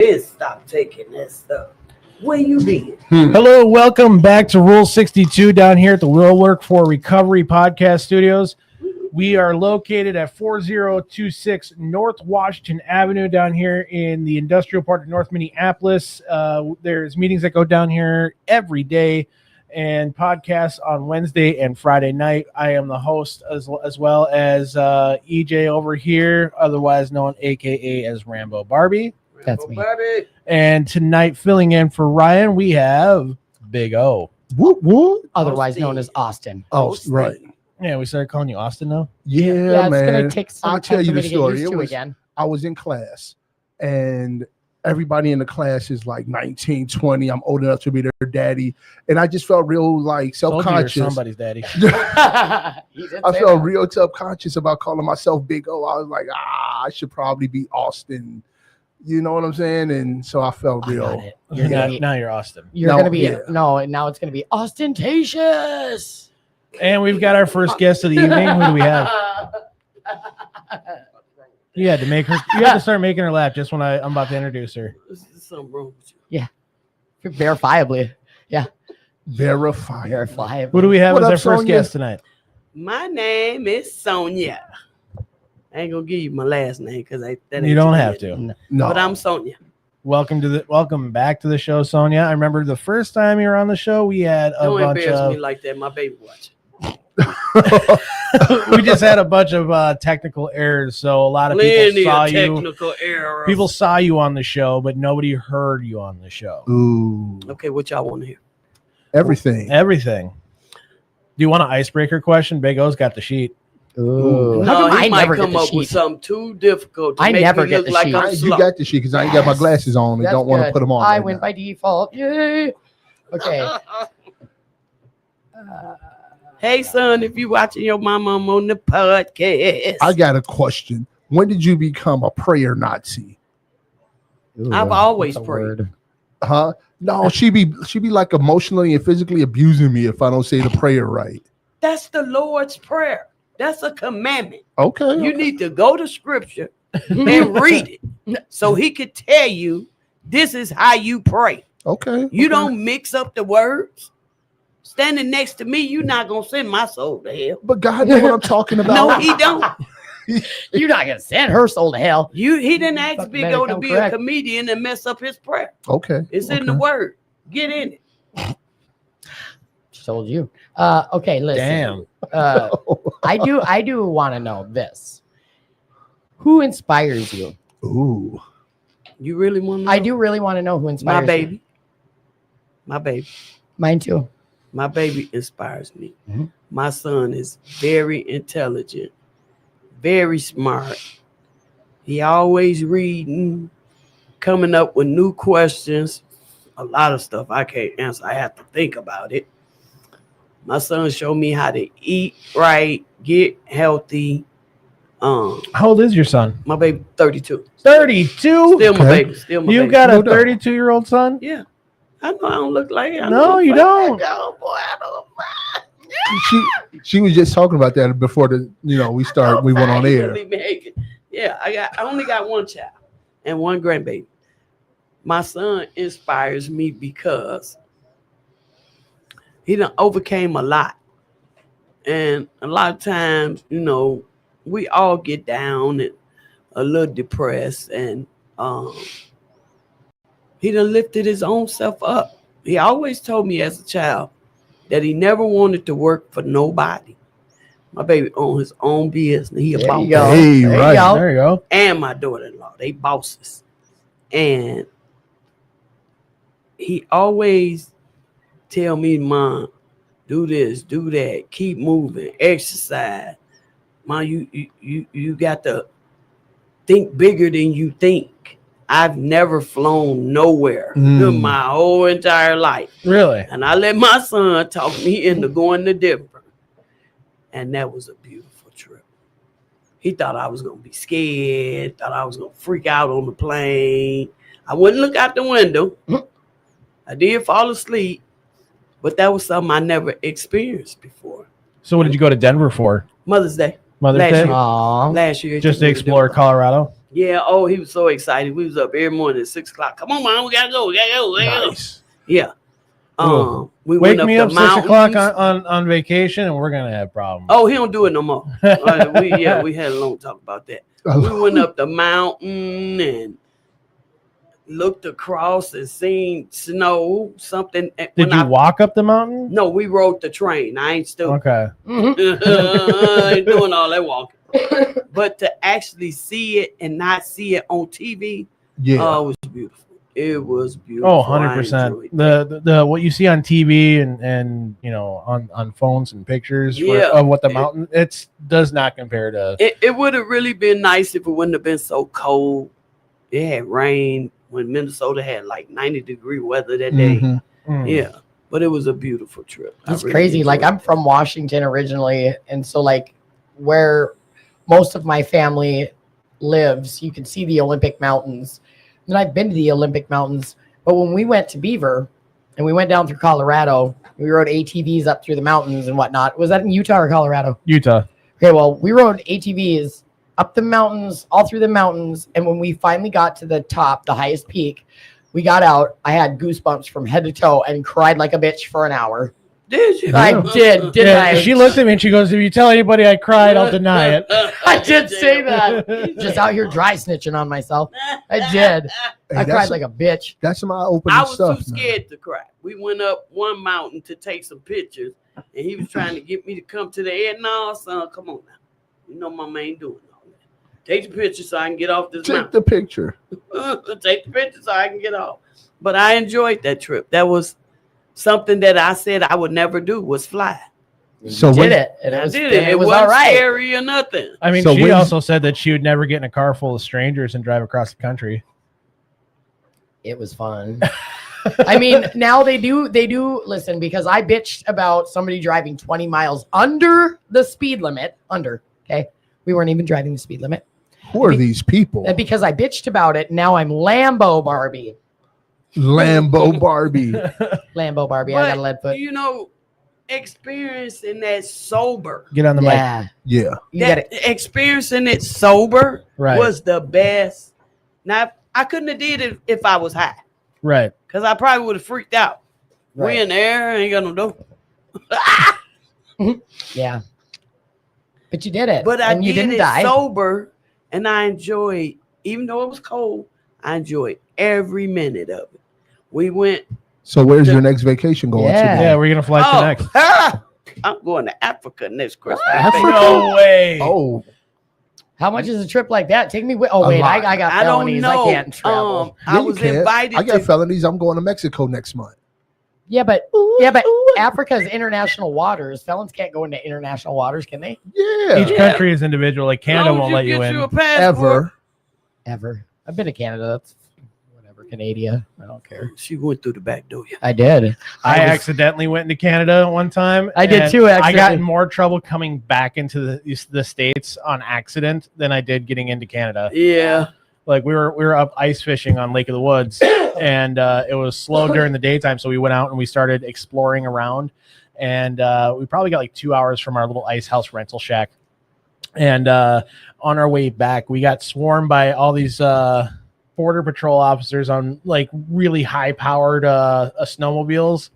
Stop taking that stuff. Where you been? Hello, welcome back to Rule 62 down here at the Will Work for Recovery podcast studios. We are located at 4026 North Washington Avenue down here in the industrial part of North Minneapolis. There's meetings that go down here every day and podcasts on Wednesday and Friday night. I am the host as well as EJ over here, otherwise known AKA as Rambo Barbie. That's me. Barbie. And tonight, filling in for Ryan, we have Big O. Whoop, whoop. Otherwise known as Austin. Oh, right. Yeah, we started calling you Austin now. Yeah, it's man. gonna take some I'll time tell you for me the to get story. used to again. I was in class, and everybody in the class is like 19, 20. I'm old enough to be their daddy, and I just felt real like self-conscious. Somebody's daddy. I felt real self-conscious about calling myself Big O. I was like, I should probably be Austin. You know what I'm saying? And so I felt real. Now you're Austin. You're gonna be now it's gonna be ostentatious. And we've got our first guest of the evening. Who do we have? You had to make her. You had to start making her laugh just when I'm about to introduce her. There's something wrong with you. Yeah, verifiably. Yeah, Verifiably. Who do we have What as up, our first Sonia? guest tonight? My name is Sonia. I ain't gonna give you my last name because You don't have to. No. But I'm Sonia. Welcome back to the show, Sonia. I remember the first time you were on the show, we had a Don't bunch embarrass of. me like that. My baby watching. We just had a bunch of technical errors, so a lot of people saw you. Technical error. People saw you on the show, but nobody heard you on the show. Ooh. Okay, what y'all want to hear? Everything. Everything. Do you want an icebreaker question? Big O's got the sheet. Ooh. No, I he might never come get the up with sheet. something too difficult to I make never me get look the like sheet. I'm You slow. got the sheet because I ain't got my glasses on and That's don't want to good. put them on. I right win now. by default. Yay! Okay. Hey, son, if you watching your mama on the podcast, I got a question. When did you become a prayer Nazi? I've always That's a prayed. word. Huh? No, she be like emotionally and physically abusing me if I don't say the prayer right. That's the Lord's Prayer. That's a commandment. Okay. You need to go to scripture and read it so he could tell you this is how you pray. Okay. You don't mix up the words. Standing next to me, you're not going to send my soul to hell. But God knows what I'm talking about. No, he don't. You're not gonna send her soul to hell. He didn't ask Fuck, Big better O to come be correct. a comedian and mess up his prayer. Okay. It's in the word. Get in it. Told you. Okay, listen. Damn. I do want to know this. Who inspires you? Ooh. You really want to know? I do really want to know who inspires My baby. My baby. you. Mine too. My baby inspires me. Mm-hmm. My son is very intelligent, very smart. He always reading, coming up with new questions. A lot of stuff I can't answer. I have to think about it. My son showed me how to eat right, get healthy. How old is your son? My baby 32. 32. Still my Okay. baby. Still my You baby. got a No doubt. 32-year-old son? Yeah. I know I don't look like it. I No, know you I don't. Oh, boy, I don't. She was just talking about that before we went on air. Yeah, I only got one child and one grandbaby. My son inspires me because he done overcame a lot. And a lot of times, we all get down and a little depressed, and he done lifted his own self up. He always told me as a child that he never wanted to work for nobody. My baby owned his own business. He a There boss. you go. Hey, There you right. go. There you go. And my daughter-in-law, they bosses. And he always tell me, Mom, do this, do that, keep moving, exercise. Mom, you got to think bigger than you think. I've never flown nowhere in my whole entire life. Really? And I let my son talk me into going to Denver. And that was a beautiful trip. He thought I was going to be scared, thought I was going to freak out on the plane. I wouldn't look out the window. I did fall asleep, but that was something I never experienced before. So what did you go to Denver for? Mother's Day. Mother's Last Day? year. Aw. Last year. Just to explore Denver. Colorado? Yeah. Oh, he was so excited. We was up every morning at 6 o'clock. Come on, Mom, we gotta go. We gotta go. We gotta go. Nice. Yeah. We Wake went me the up 6 o'clock mountains. on vacation, and we're gonna have problems. Oh, he don't do it no more. We had a long talk about that. We went up the mountain and looked across and seen snow. Something. Did you walk up the mountain? No, we rode the train. I ain't stupid. Okay. I ain't doing all that walking. But to actually see it and not see it on TV, it was beautiful. It was beautiful. Oh, 100%. The what you see on TV and you know on phones and pictures of what the mountain does not compare to. It would have really been nice if it wouldn't have been so cold. It had rain when Minnesota had like 90-degree weather that day. Mm-hmm. Yeah, but it was a beautiful trip. It's crazy. Like I'm from Washington originally, and so like where most of my family lives, you can see the Olympic Mountains. And I've been to the Olympic Mountains, but when we went to Beaver and we went down through Colorado, we rode ATVs up through the mountains and whatnot. Was that in Utah or Colorado? Utah. Okay, well, we rode ATVs up the mountains, all through the mountains. And when we finally got to the top, the highest peak, we got out. I had goosebumps from head to toe and cried like a bitch for an hour. Did you? I did, didn't I? She looked at me and she goes, "If you tell anybody I cried, I'll deny it." I did say that. Just out here dry snitching on myself. I did. I cried like a bitch. That's my opening I was stuff. too scared to cry. We went up one mountain to take some pictures, and he was trying to get me to come to the end. No, son, come on now. You know Mama ain't doing all that. Take the picture so I can get off this mountain. Take the picture. Take the picture so I can get off. But I enjoyed that trip. That was something that I said I would never do, was fly. So did it. And I it was, did it. It was wasn't all right. scary or nothing. I mean, So she when's- also said that she would never get in a car full of strangers and drive across the country. It was fun. I mean, now they do listen, because I bitched about somebody driving 20 miles under the speed limit. Okay. We weren't even driving the speed limit. Who are these people? And because I bitched about it, now I'm Lambo Barbie. Lambo Barbie. Lambo Barbie. I got a lead foot. You know, experiencing that sober. Get on the mic. Yeah. Yeah. You got That it. experiencing it sober Right. was the best. Now, I couldn't have did it if I was high, Right. because I probably would have freaked out. Right. We in the air, ain't got no door. Yeah. But you did it. But I and you did didn't it die. sober, and I enjoyed, even though it was cold, I enjoyed every minute of it. We went. So where's your next vacation going Yeah. to? Yeah, we're gonna fly to next. I'm going to Africa next Christmas. No way. Oh, How much is a trip like that? Take me with. Oh, wait. lot. I got I don't felonies. know. I can't travel. I yeah, you was can. invited. I got to, felonies. I'm going to Mexico next month. Yeah, but Africa's international waters. Felons can't go into international waters, can they? Yeah. Each country is individual. Like Canada won't let you get in. you a passport. Ever. I've been to Canada. That's whatever. Canada. I don't care. She went through the back door. Yeah. I did. I was- accidentally went into Canada one time. I did and too, I got accidentally. in more trouble coming back into the States on accident than I did getting into Canada. Yeah. Like we were up ice fishing on Lake of the Woods, and it was slow during the daytime, so we went out and we started exploring around, and we probably got like 2 hours from our little ice house rental shack. And on our way back, we got swarmed by all these border patrol officers on like really high powered snowmobiles,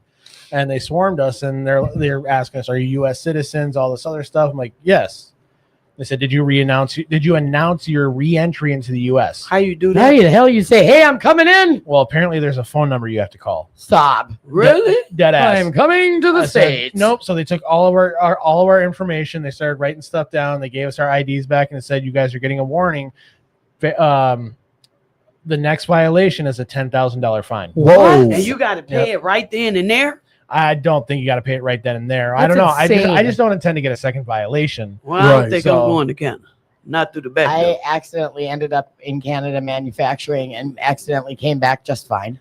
and they swarmed us, and they're asking us, "Are you U.S. citizens?" All this other stuff. I'm like, "Yes." They said, Did you announce your re-entry into the U.S.?" How you do How that? the hell you say, hey, I'm coming in? Well, apparently there's a phone number you have to call. Stop. Really? Dead ass. I'm coming to the I said, States. nope. So they took all of our information. They started writing stuff down. They gave us our IDs back and it said, "You guys are getting a warning. The next violation is a $10,000 fine." Whoa. And you got to pay it right then and there. I don't think you got to pay it right then and there. I That's don't know. insane. I just don't intend to get a second violation. Well, I don't Right, think so- I'm going to Canada. Not through the back I door. accidentally ended up in Canada manufacturing and accidentally came back just fine.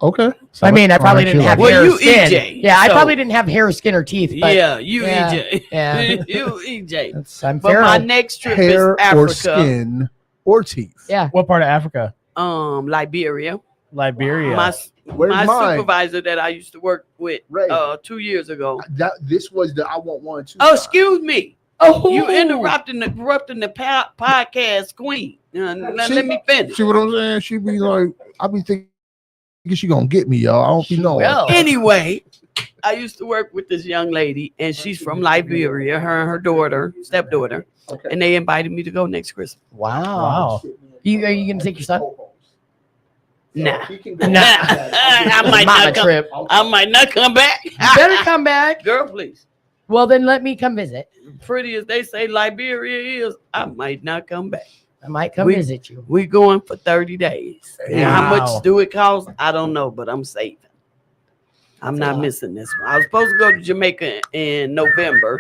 Okay. So I mean, I probably aren't didn't you have lucky? hair Well, or you skin. EJ, Yeah, I so- probably didn't have hair, or skin, or teeth. But Yeah, you yeah, EJ. yeah. You EJ. I'm But feral. my next trip Hair is Africa. or skin or teeth. Yeah. what part of Africa? Liberia. Liberia. Where's My mine? supervisor that I used to work with Ray. 2 years ago. This was the I want one too. Oh, excuse me. Oh, You interrupting the podcast queen. Let me finish. See what I'm saying? She be like, I be thinking she gonna get me, y'all. I don't be knowing. Well, Anyway, I used to work with this young lady, and she's from Liberia. Her and her daughter, stepdaughter, and they invited me to go next Christmas. wow. Are you gonna take your son? Nah, Nah. I might Mama not come. trip. I might not come back. You better come back. Girl, please. Well, then let me come visit. Pretty as they say Liberia is, I might not come back. I might come visit you. We going for 30 days. And how Wow. much do it cost? I don't know, but I'm saving. I'm not missing this one. I was supposed to go to Jamaica in November,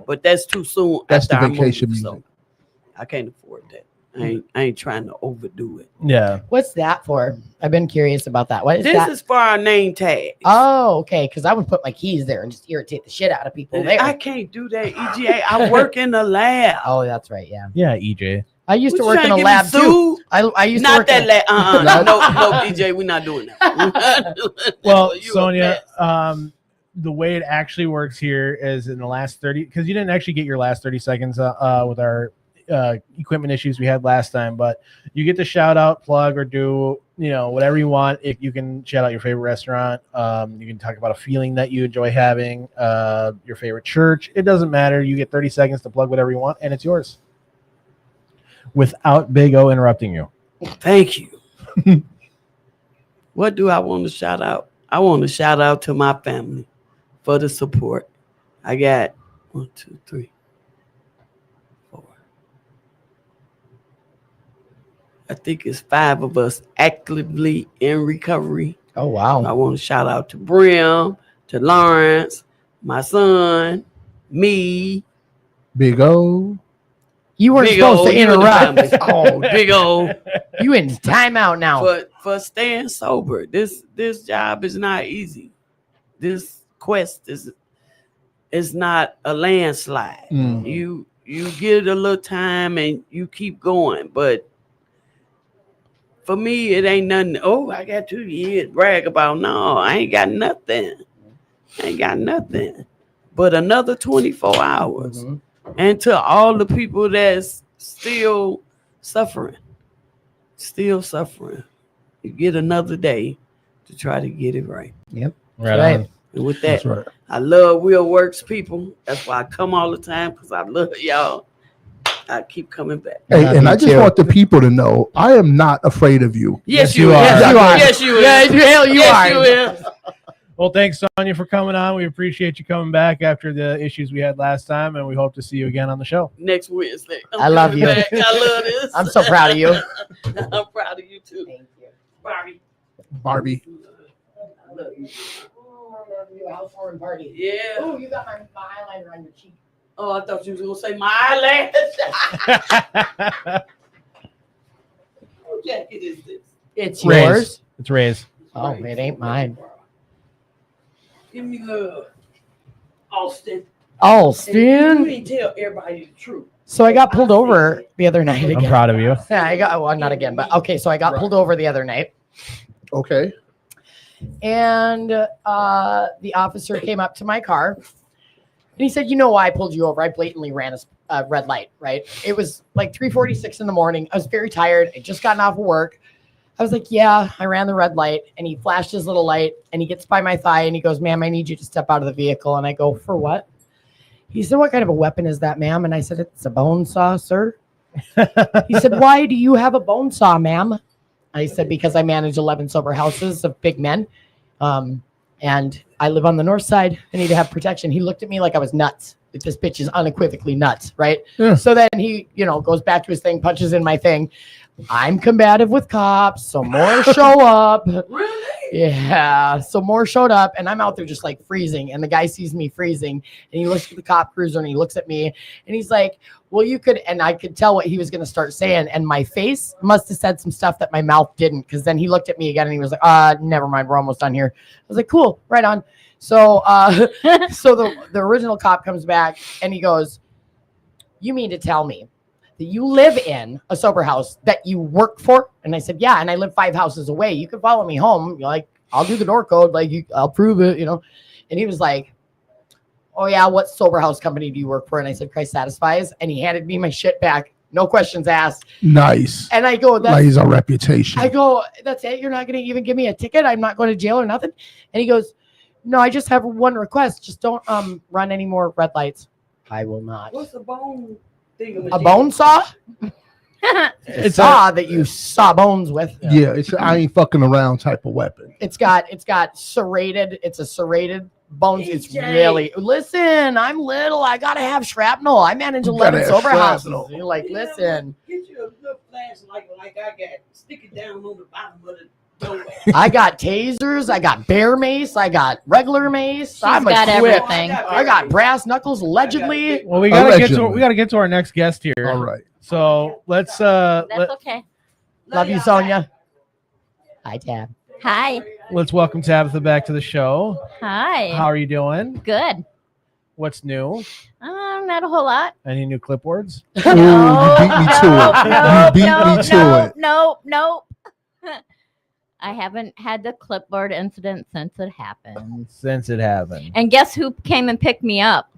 but that's too soon. That's the after I vacation moved, music. so I can't afford that. I ain't trying to overdo it. Yeah. What's that for? I've been curious about that. What is This that? is for our name tag. Oh, okay. Because I would put my keys there and just irritate the shit out of people there. I can't do that, EGA. I work in the lab. Oh, that's right. Yeah. Yeah, EJ. I used to What, work you in a trying to lab get me too. sued? I used to Not work that in lab. No, EJ, we're not doing that. Well, You a Sonia, mess. the way it actually works here is in the last 30, because you didn't actually get your last 30 seconds with our equipment issues we had last time, but you get to shout out, plug, or do whatever you want. If you can shout out your favorite restaurant, you can talk about a feeling that you enjoy having, your favorite church. It doesn't matter. You get 30 seconds to plug whatever you want, and it's yours without Big O interrupting you. Thank you. What do I want to shout out? I want to shout out to my family for the support. I got 1, 2, 3, 4. I think it's 5 of us actively in recovery. Oh, wow. I want to shout out to Brim, to Lawrence, my son, me. Big O. You weren't Big supposed O, to you in the interrupt. family. Oh, Big O. You in timeout now. For staying sober. This job is not easy. This quest is not a landslide. You get a little time and you keep going, but for me it ain't nothing. Oh, I got 2 years brag about. No, I ain't got nothing. But another 24 hours. Mhm. And to all the people that's still suffering, you get another day to try to get it right. Yep. Right. Right. And with That's that, right. I love Real Works people. That's why I come all the time, because I love y'all. I keep coming back. Hey, Love and you I just too. want the people to know I am not afraid of you. Yes, you you are. is. Yes, you are. Yes, you is. Yeah, hell, you Yes, are. you is. Well, thanks, Sonia, for coming on. We appreciate you coming back after the issues we had last time, and we hope to see you again on the show. Next Wednesday. I love coming you. back. I love this. I'm so proud of you. I'm proud of you too. Thank you. Barbie. Barbie. I love you. Oh, I love you. House warming party. Yeah. Oh, you got my eyeliner on your cheek. Oh, I thought you was gonna say my eyelash. What jacket is this? It's Raise. yours. It's Ray's. Oh, it ain't mine. Give me love, Austin. Oh, You Stan. ain't tell everybody the truth. So I got pulled over the other night I'm again. proud of you. Yeah, I got well, not again, but okay. So I got pulled over the other night, Okay. and the officer came up to my car, and he said, "You know why I pulled you over? I blatantly ran a red light. Right? It was like 3:46 in the morning. I was very tired. I just gotten off of work. I was like, yeah, I ran the red light." And he flashed his little light, and he gets by my thigh, and he goes, "Ma'am, I need you to step out of the vehicle." And I go, "For what?" He said, "What kind of a weapon is that, ma'am?" And I said, "It's a bone saw, sir." He said, "Why do you have a bone saw, ma'am?" I said, "Because I manage 11 sober houses of big men. And I live on the north side. I need to have protection." He looked at me like I was nuts. Like, this bitch is unequivocally nuts, right? Yeah. So then he, goes back to his thing, punches in my thing. I'm combative with cops, so more show up. Really? Yeah, so more showed up, and I'm out there just like freezing, and the guy sees me freezing, and he looks at the cop cruiser, and he looks at me, and he's like, "Well, you could," and I could tell what he was going to start saying, and my face must have said some stuff that my mouth didn't, because then he looked at me again, and he was like, "Never mind, we're almost done here." I was like, "Cool, right on." So, so the original cop comes back, and he goes, "You mean to tell me that you live in a sober house that you work for?" And I said, "Yeah, and I live 5 houses away. You can follow me home. You're like, I'll do the door code. Like, I'll prove it, And he was like, oh yeah, what sober house company do you work for? And I said, Christ Satisfies. And he handed me my shit back. No questions asked. Nice. And I go, that's a reputation. I go, that's it? You're not going to even give me a ticket? I'm not going to jail or nothing? And he goes, no, I just have one request. Just don't run any more red lights. I will not. What's a bone thing? A bone saw? It's a saw that you saw bones with. Yeah, it's an I ain't fucking around type of weapon. It's got serrated. It's a serrated bones. It's really, listen, I'm little. I got to have shrapnel. I manage 11 sober houses. You're like, listen. Get you a good flashlight like I got. Stick it down on the bottom of the door. I got tasers. I got bear mace. I got regular mace. I'm got equipped. everything. I got brass knuckles, allegedly. Well, we gotta get to our next guest here. All right. So let's That's okay. Love you, Sonia. Hi, Tab. Hi. let's welcome Tabitha back to the show. Hi. How are you doing? Good. What's new? Not a whole lot. Any new clipboards? Ooh, you beat me to it. You beat me to it. Nope. I haven't had the clipboard incident since it happened. And guess who came and picked me up?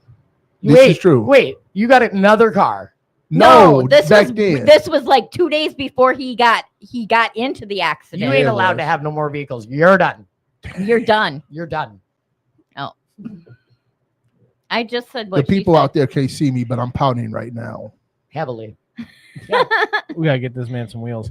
This is true. Wait, you got another car? No, this then. was like 2 days before he got into the accident. You ain't allowed to have no more vehicles. You're done. You're done. You're done. Oh. I just said The what people she said. out there can't see me, but I'm pouting right now. Heavily. we gotta get this man some wheels.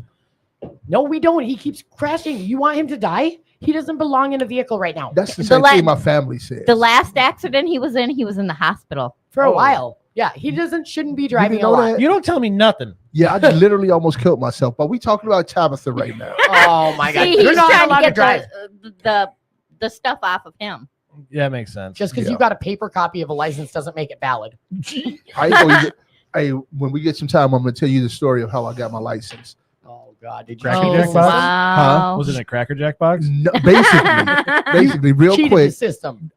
No, we don't. He keeps crashing. You want him to die? He doesn't belong in a vehicle right now. That's the same thing my family said. The last accident he was in the hospital. For a while. Yeah, he shouldn't be driving a lot. You don't tell me nothing. Yeah, I literally almost killed myself, but we talking about Tabitha right now. Oh my God. See, You're he's not trying allowed to to drive. get the stuff off of him. Yeah, that makes sense. Just because you got a paper copy of a license doesn't make it valid. When we get some time, I'm going to tell you the story of how I got my license. Oh God, did you Cracker Jack box? Wow. Was it in a Cracker Jack box? No, basically, real cheated quick. The system.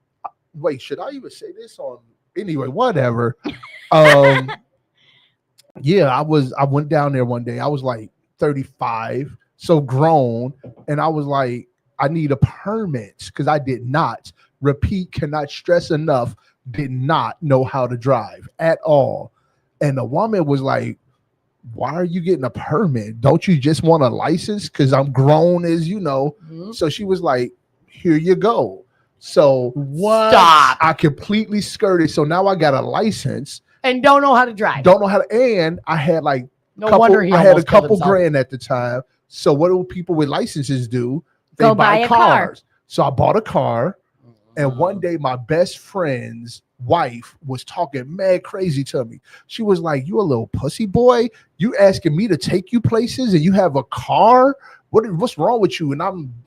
Wait, should I even say this on? Anyway, whatever. Yeah, I went down there one day. I was like 35, so grown, and I was like, I need a permit because I did not. Repeat, cannot stress enough. Did not know how to drive at all. And the woman was like, why are you getting a permit? Don't you just want a license? Because I'm grown, as you know. Mm-hmm. So she was like, here you go. So what? Stop. I completely skirted. So now I got a license. And don't know how to drive. Don't know how to. And I had like I had a couple grand at the time. So what do people with licenses do? They go buy a cars. Car. So I bought a car. And one day my best friend's wife was talking mad crazy to me. She was like, you a little pussy boy? You asking me to take you places and you have a car? What's wrong with you? And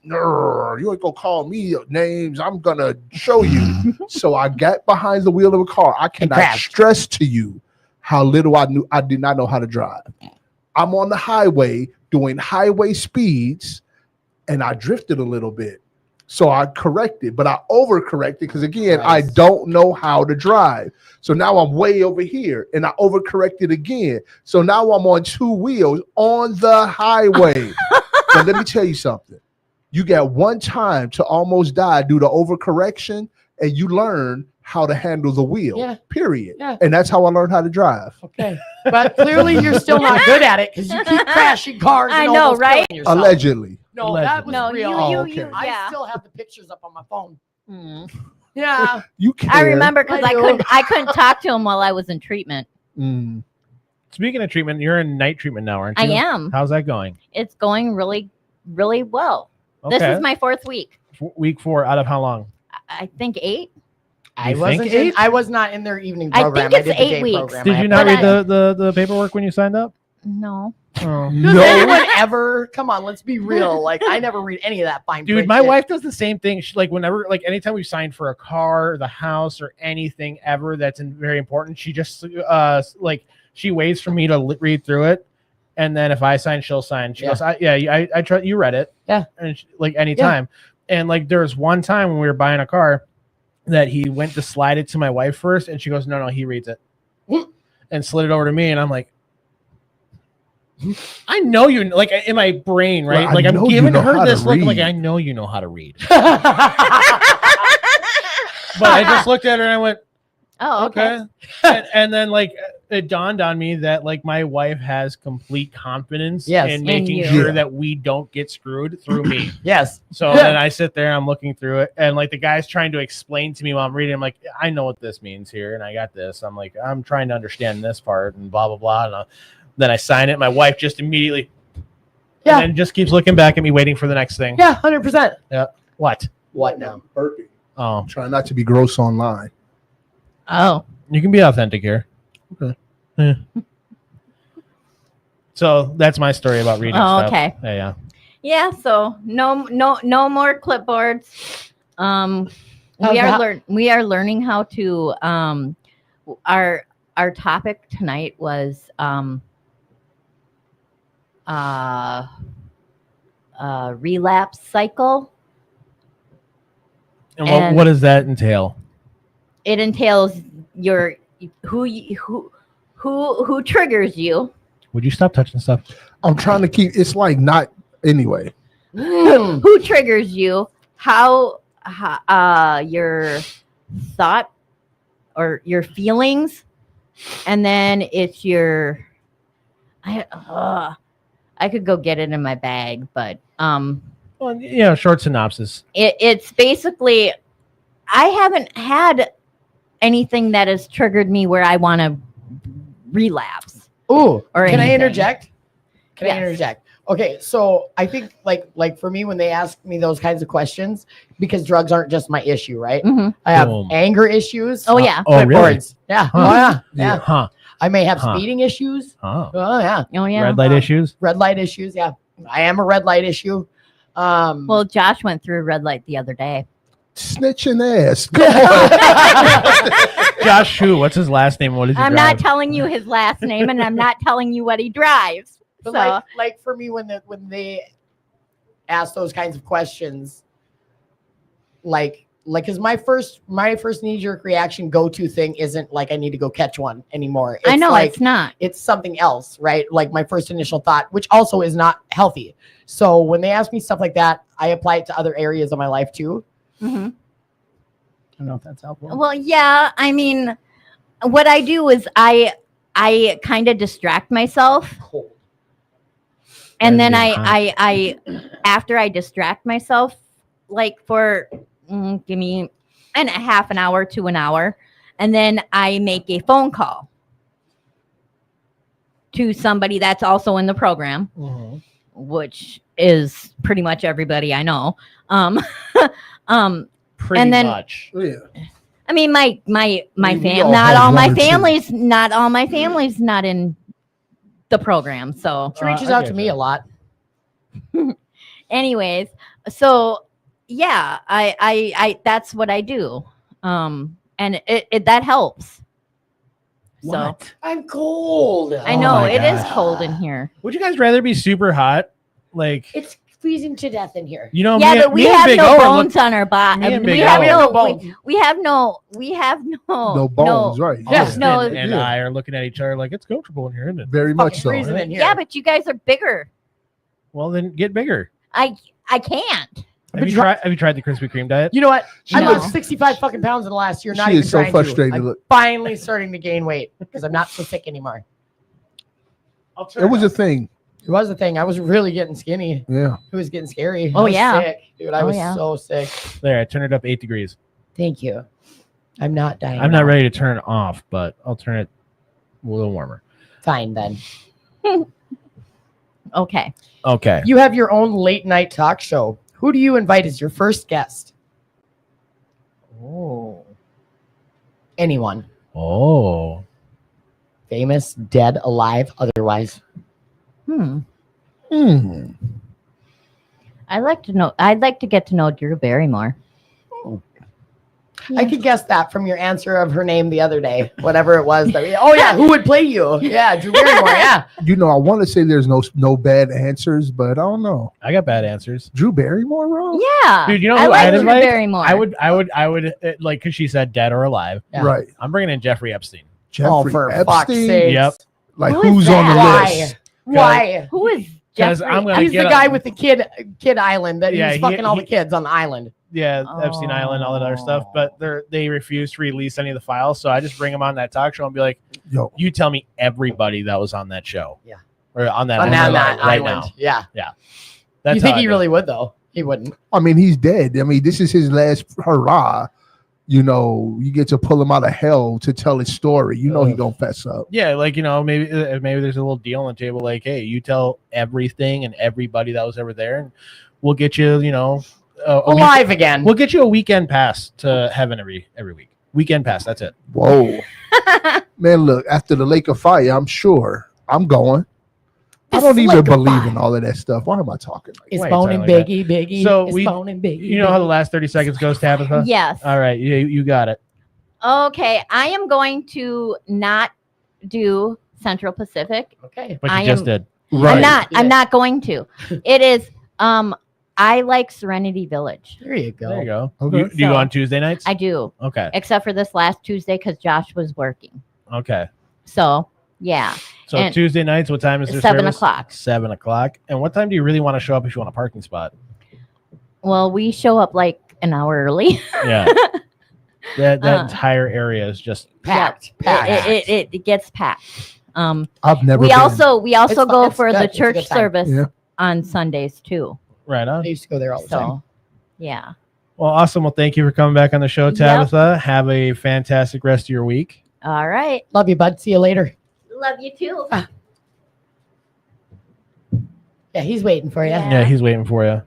you ain't gonna call me names. I'm gonna show you. So I got behind the wheel of a car. I cannot stress to you how little I did not know how to drive. I'm on the highway doing highway speeds and I drifted a little bit. So I corrected, but I overcorrected because again, I don't know how to drive. So now I'm way over here and I overcorrected again. So now I'm on two wheels on the highway. But let me tell you something. You got one time to almost die due to overcorrection and you learn how to handle the wheel, period. Yeah. And that's how I learned how to drive. Okay. But clearly you're still not good at it because you keep crashing cars. And I know, right? Allegedly. No, that was real. You, I still have the pictures up on my phone. Mm. Yeah. You can. I remember because I couldn't talk to him while I was in treatment. Mm. Speaking of treatment, you're in night treatment now, aren't you? I am. How's that going? It's going really, really well. Okay. This is my 4th week. Week 4 out of how long? I think 8. I was not in their evening program. I think it's 8 weeks. Program. Did you not read the paperwork when you signed up? No. Oh. Does anyone ever? Come on, let's be real. Like I never read any of that fine. Dude, my wife does the same thing. She anytime we sign for a car, the house, or anything ever that's very important, she just she waits for me to read through it, and then if I sign, she'll sign. She goes, I try. You read it, and anytime, and there's one time when we were buying a car that he went to slide it to my wife first, and she goes, no, he reads it, and slid it over to me, and I'm like. I know you in my brain, right? Well, I'm giving her this look like I know you know how to read. But I just looked at her and I went, Oh, okay. and then like it dawned on me that like my wife has complete confidence Yes. in In making you. sure Yeah. that we don't get screwed through me. Yes. So then I sit there, I'm looking through it, and like the guy's trying to explain to me while I'm reading. I'm like, I know what this means here, and I got this. I'm like, I'm trying to understand this part, and blah blah blah. And then I sign it. My wife just immediately, Yeah. and then just keeps looking back at me, waiting for the next thing. Yeah, 100%. What? What now? Burping. Oh, Try not to be gross online. Oh, you can be authentic here. Okay. Yeah. So that's my story about reading Oh, stuff. okay. Yeah. yeah. So no more clipboards. We are learning how to. Our topic tonight was relapse cycle. And what does that entail? It entails your who triggers you. Would you stop touching stuff? I'm trying to keep. It's like not anyway. Who triggers you, how your thought or your feelings, and then it's your I could go get it in my bag, but Well, yeah, short synopsis. it's basically I haven't had anything that has triggered me where I want to relapse. Ooh, Or can I anything. interject? Can I Yes. interject? Okay, so I think like for me when they ask me those kinds of questions, because drugs aren't just my issue, right? Mhm. I have Boom. anger issues. Oh yeah. Oh, really? clipboards. Yeah. Huh. Oh yeah. Yeah. Huh. I may have Huh. speeding issues. Oh. Oh yeah. Oh yeah. Red light issues? Red light issues. Yeah. I am a red light issue. Well, Josh went through a red light the other day. Snitching ass. Come on. Josh who? What's his last name? What did you I'm drive? not telling you his last name, and I'm not telling you what he drives. But So like for me when they ask those kinds of questions, like because my first knee-jerk reaction go-to thing isn't like I need to go catch one anymore. I know like, it's not. it's something else, right? Like my first initial thought, which also is not healthy. So when they ask me stuff like that, I apply it to other areas of my life too. Mhm. I don't know if that's helpful. Well, yeah. I mean, what I do is I kind of distract myself, Cold. and then That'd be I after I distract myself, like for give me a half an hour to an hour, and then I make a phone call to somebody that's also in the program, Mhm. which is pretty much everybody I know. Pretty And then- much. Yeah. I mean, my We family, all not have all my one or two. families, not all my family's not in the program. So, She reaches I out get to me you. a lot. anyways, so yeah, I that's what I do, and it that helps. So What? I'm cold. I Oh know my it is gosh. cold in here. Would you guys rather be super hot? Like, It's freezing to death in here. you know, Yeah, me, but we me and have Big no O are bones on our body. me and We Big have O- no we have no No bones, right? Yeah. Austin No. and Yeah. I are looking at each other like it's comfortable in here, isn't it? Very much so. freezing in here. Yeah, but you guys are bigger. Well, then get bigger. I can't. Have you tried the Krispy Kreme diet? You know what? I No. lost 65 fucking pounds in the last year. Not She even is so trying frustrated. To. I'm Look. finally starting to gain weight because I'm not so thick anymore. It was a thing. It was the thing. I was really getting skinny. Yeah. It was getting scary. Oh, I was yeah. sick, dude. I Oh, was yeah. so sick. There, I turned it up 8 degrees. Thank you. I'm not dying. I'm not now. ready to turn it off, but I'll turn it a little warmer. Fine then. Okay. Okay. You have your own late night talk show. Who do you invite as your first guest? Oh. Anyone. Oh. Famous, dead, alive, otherwise. Hmm. I'd like to get to know Drew Barrymore. I could guess that from your answer of her name the other day, whatever it was. Oh yeah, who would play you? Yeah, Drew Barrymore. Yeah, You know, I want to say there's no bad answers, but I don't know. I got bad answers. Drew Barrymore, wrong? Yeah. Dude, you know I who like I'd Drew invite? Barrymore. I would like, because she said dead or alive. Yeah. Right. I'm bringing in Jeffrey Epstein. Jeffrey oh, for fuck's Epstein. sake! Yep. Like Who is who's on the that? Why? list? Why? Who is because Jeffrey, I'm gonna He's the get guy with the kid island that Yeah, he's he- fucking all he- the kids on the island. Epstein Island, all that other stuff, but they refuse to release any of the files. So I just bring them on that talk show and be like, Yo, "You tell me everybody that was on that show, Yeah. or on that On island that right island. now." Yeah. That's You think how I he do really it. would though? He wouldn't. I mean, he's dead. I mean, this is his last hurrah. You know, you get to pull him out of hell to tell his story. You know, he gonna fess up. Yeah, like maybe there's a little deal on the table, like, hey, you tell everything and everybody that was ever there, and we'll get you, Alive again. we'll get you a weekend pass to heaven every week. Weekend pass, that's it. Whoa, man! Look, after the lake of fire, I'm sure I'm going. I don't This even lake of believe fire. in all of that stuff. Why am I talking? Like It's Why are you boning talking like Biggie. So it's we- boning Biggie. You know how the last 30 seconds goes, Tabitha? Yes. All right, you got it. Okay, I am going to not do Central Pacific. Okay. But you I just am- did. Right. I'm not going to. It is I like Serenity Village. There you go. There you go. Okay. Do you go on Tuesday nights? I do, Okay. except for this last Tuesday because Josh was working. Okay. So yeah, So And- Tuesday nights, what time is there? 7 service? o'clock. 7 o'clock. And what time do you really want to show up if you want a parking spot? well, we show up like an hour early. Yeah. that Uh. entire area is just Packed. Yeah, Packed. it gets packed. I've never. We been. also It's go fun- it's for good. the It's a church good time. service Yeah. on Sundays too. right on. I used to go there all the time. So yeah. Well, awesome. Well, thank you for coming back on the show, Yep. Tabitha. Have a fantastic rest of your week. All right. Love you, bud. See you later. Love you too. Yeah, he's waiting for you. Yeah. Yeah, he's waiting for you.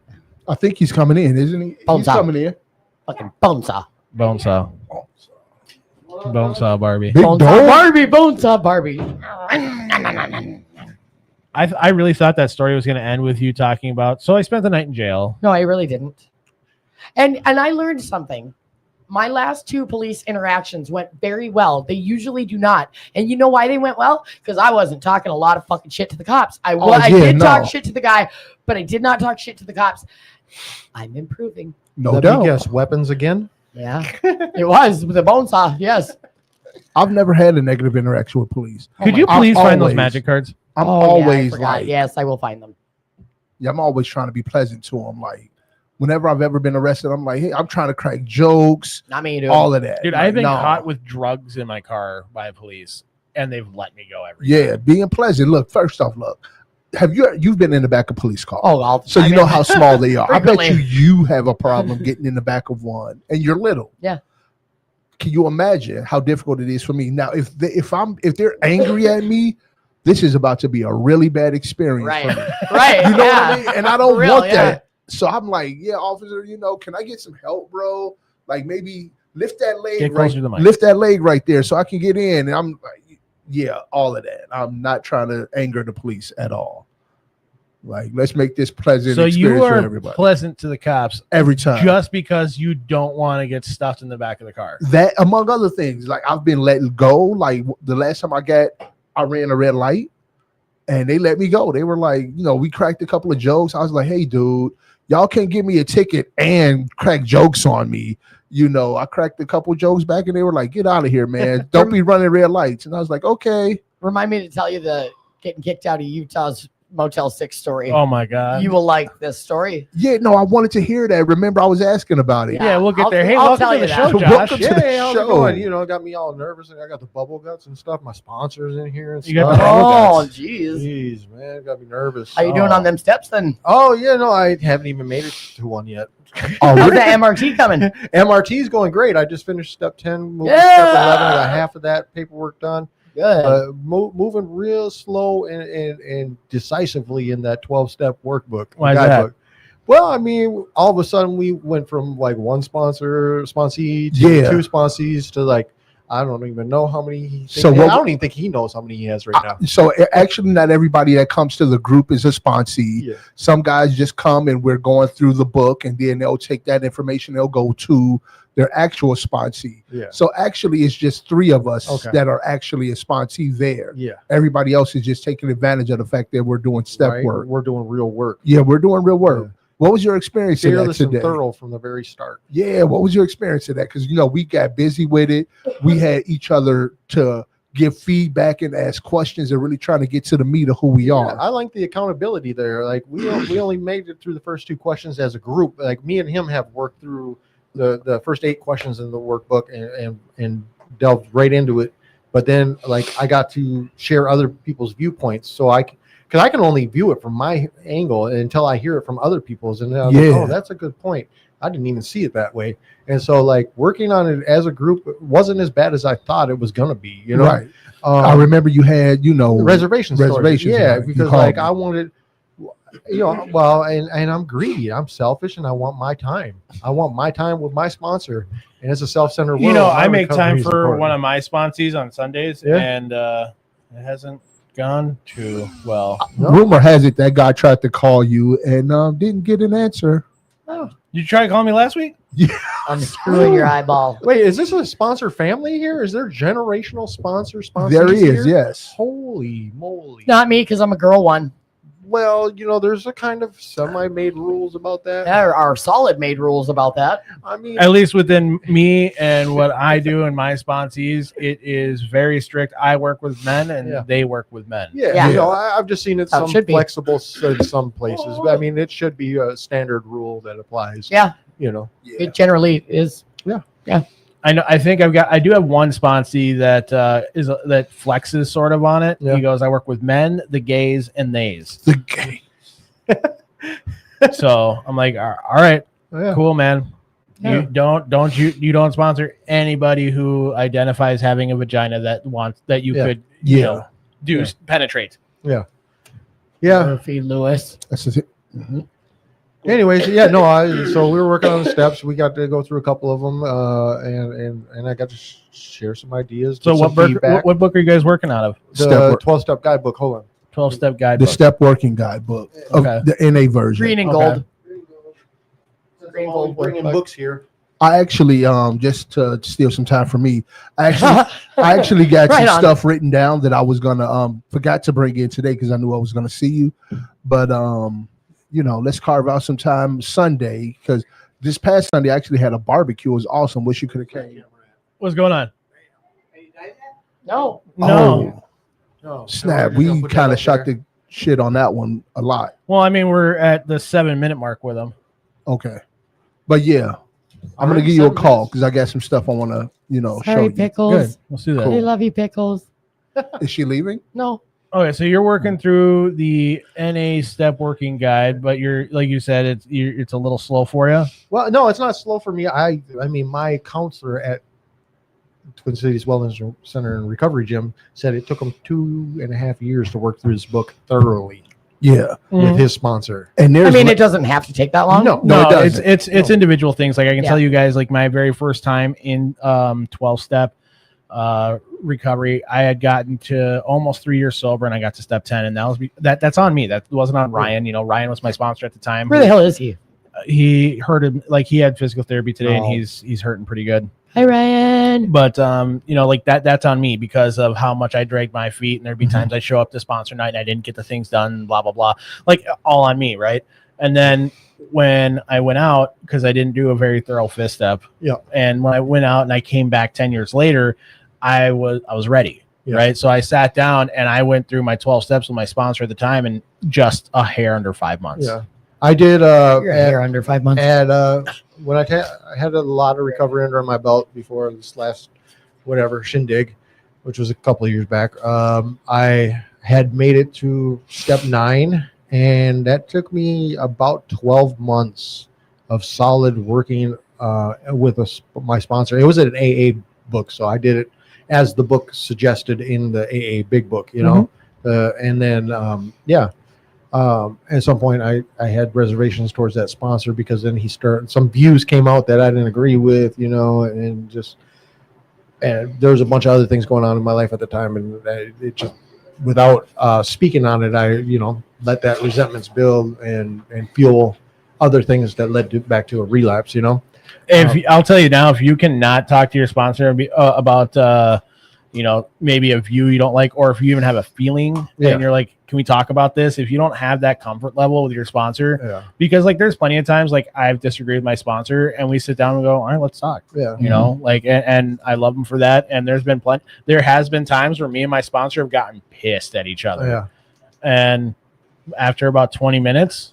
I think he's coming in, isn't he? Bones He's out. coming in. Fucking bonesaw. Bonesaw. Bonesaw Barbie. Big Bonesaw dog. Barbie. Bonesaw Barbie. I really thought that story was going to end with you talking about, so I spent the night in jail. No, I really didn't. And I learned something. My last 2 police interactions went very well. They usually do not. And you know why they went well? Because I wasn't talking a lot of fucking shit to the cops. I did talk shit to the guy, but I did not talk shit to the cops. I'm improving. No Let me doubt. guess, weapons again? Yeah. It was with the bone saw. Yes. I've never had a negative interaction with police. Could you I'm please find those always- magic cards? I'm Oh, yeah, I always forgot. like, Yes, I will find them. yeah, I'm always trying to be pleasant to them. Like, whenever I've ever been arrested, I'm like, hey, I'm trying to crack jokes, Not me, dude. all of that. Dude, Like, I've been no. caught with drugs in my car by police, and they've let me go every Yeah, being pleasant. Look, first off, look, you've been in the back of police car? Oh, all the so time, you know man. how small they are. I bet Frequently. you have a problem getting in the back of one, and you're little. Yeah. Can you imagine how difficult it is for me now? If they're angry at me, this is about to be a really bad experience Right. for me. Right. You know yeah. what I mean? And I don't For real, want yeah. that. So I'm like, yeah, officer, can I get some help, bro? Like maybe lift that leg Get right, closer to the mic. lift that leg right there so I can get in. And I'm like, yeah, all of that. I'm not trying to anger the police at all. Like, let's make this pleasant So experience you for are everybody. pleasant to the cops Every time. just because you don't want to get stuffed in the back of the car. That, among other things, like I've been let go. Like the last time I ran a red light and they let me go. They were like, we cracked a couple of jokes. I was like, hey, dude, y'all can't give me a ticket and crack jokes on me. I cracked a couple jokes back and they were like, get out of here, man. Don't be running red lights. And I was like, okay. Remind me to tell you the getting kicked out of Utah's Motel 6 story. Oh my god. You will like this story. Yeah, no, I wanted to hear that. Remember, I was asking about it. Yeah, we'll get I'll- there. Hey, I'll welcome tell to you the that. show, Josh. Welcome to Yeah, the hey, how's it show. going? It got me all nervous, and I got the bubble guts and stuff. My sponsors in here and You got stuff. the bubble Oh, guts. jeez. Jeez, man, it got me nervous. How you doing on them steps then? Oh, yeah, no, I haven't even made it to one yet. Oh, How's really? that MRT coming? MRT is going great. I just finished step 10, moving Yeah. step 11. I got half of that paperwork done. Good. Moving real slow and decisively in that 12-step workbook. Why is guidebook. Well, I mean, all of a sudden we went from like one sponsee to Yeah. 2 sponsees to like, I don't even know how many. So what- I don't even think he knows how many he has right now. So actually, not everybody that comes to the group is a sponsee. Yeah. Some guys just come and we're going through the book, and then they'll take that information. They'll go to their actual sponsee. Yeah. So actually, it's just 3 of us Okay. that are actually a sponsee there. Yeah. Everybody else is just taking advantage of the fact that we're doing step Right? work. We're doing real work. Yeah, we're doing real work. Yeah. What was your experience of that Fearless and today? thorough from the very start. Yeah, what was your experience of that? Because we got busy with it. We had each other to give feedback and ask questions and really trying to get to the meat of who we are. I like the accountability there. Like we only made it through the first 2 questions as a group. Like me and him have worked through the first 8 questions in the workbook and delved right into it. But then like I got to share other people's viewpoints, so because I can only view it from my angle until I hear it from other people's, and then I was like, oh, that's a good point. I didn't even see it that way. And so like working on it as a group wasn't as bad as I thought it was going to be, you know? Right. I remember you had, reservations. Yeah. right? Because like I wanted, well, and I'm greedy. I'm selfish and I want my time. I want my time with my sponsor. And it's a self-centered world. I make time for one of my sponsees on Sundays, and it hasn't gone too well. Rumor has it that guy tried to call you and didn't get an answer. Oh, You try to call me last week? unscrewing your eyeball. Wait, is this a sponsor family here? Is there generational sponsors There is, here? yes. Holy moly. Not me, because I'm a girl one. Well, there's a kind of semi-made rules about that. There are solid made rules about that. I mean, At least within me and what I do and my sponsees, it is very strict. I work with men and they work with men. yeah. Yeah. I've just seen it How it some should be. flexible in some places. But I mean, it should be a standard rule that applies. Yeah, Yeah. it generally is. I know. I think I do have one sponsee that that flexes sort of on it. Yeah. He goes, I work with men, the gays, and theys. The gay. So I'm like, all right, Yeah. cool, man. Yeah. You don't sponsor anybody who identifies having a vagina that could penetrate. Yeah. Murphy Lewis. That's the thing. Anyways, so we were working on the steps. We got to go through a couple of them, and I got to share some ideas. So get what some feedback. book are you guys working out of? The 12-step guidebook. Hold on. 12-step guide. The step working guidebook of Okay. the NA version. Green and Okay. gold. Green gold Bringing workbook. books here. I actually, just to steal some time from me, I actually got Right some on. stuff written down that I was gonna forgot to bring in today because I knew I was gonna see you. But let's carve out some time Sunday because this past Sunday I actually had a barbecue. It was awesome. Wish you could have came. What's going on? No. No. No, Snap. we're just We gonna put that kind up of shot there. the shit on that one a lot. Well, I mean, we're at the 7-minute mark with them. Okay. But yeah, I'm gonna Alright, give you a 7 call minutes. because I got some stuff I want to, show Sorry, you. Pickles. Good. Let's do that. I love you, Pickles. Is she leaving? No. Okay, so you're working through the NA step working guide, but you're like you said, it's a little slow for you. Well, no, it's not slow for me. I mean, my counselor at Twin Cities Wellness Center and Recovery Gym said it took him 2.5 years to work through this book thoroughly Yeah. with his sponsor. And there's I mean, it doesn't have to take that long. No. No, it doesn't. it's No. individual things. Like I can Yeah. tell you guys, like my very first time in 12-step recovery, I had gotten to almost 3 years sober, and I got to step 10, and that's on me. That wasn't on Ryan. Ryan was my sponsor at the time. Where the hell is he? He hurted, like he had physical therapy today, and Oh. he's hurting pretty good. Hi, Ryan. But like that's on me because of how much I dragged my feet, and there'd be Mhm. times I show up to sponsor night and I didn't get the things done, blah blah blah, like all on me, right? And then when I went out, because I didn't do a very thorough fifth step, and when I went out and I came back 10 years later, I was ready, right? So I sat down and I went through my 12 steps with my sponsor at the time, and just a hair under 5 months. Yeah, I did. You're here under 5 months. And when I had a lot of recovery under my belt before this last shindig, which was a couple of years back, I had made it to step 9, and that took me about 12 months of solid working with my sponsor. It was an AA book, so I did it as the book suggested in the AA Big Book, and then at some point I had reservations towards that sponsor because then some views came out that I didn't agree with, and there was a bunch of other things going on in my life at the time, and it just, without speaking on it, I let that resentments build and fuel other things that led back to a relapse. I'll tell you now, if you cannot talk to your sponsor about maybe a view you don't like, or if you even have a feeling and you're like, can we talk about this? If you don't have that comfort level with your sponsor, because like there's plenty of times like I've disagreed with my sponsor and we sit down and go, all right, let's talk. Like, and I love them for that. And there has been times where me and my sponsor have gotten pissed at each other. And after about 20 minutes,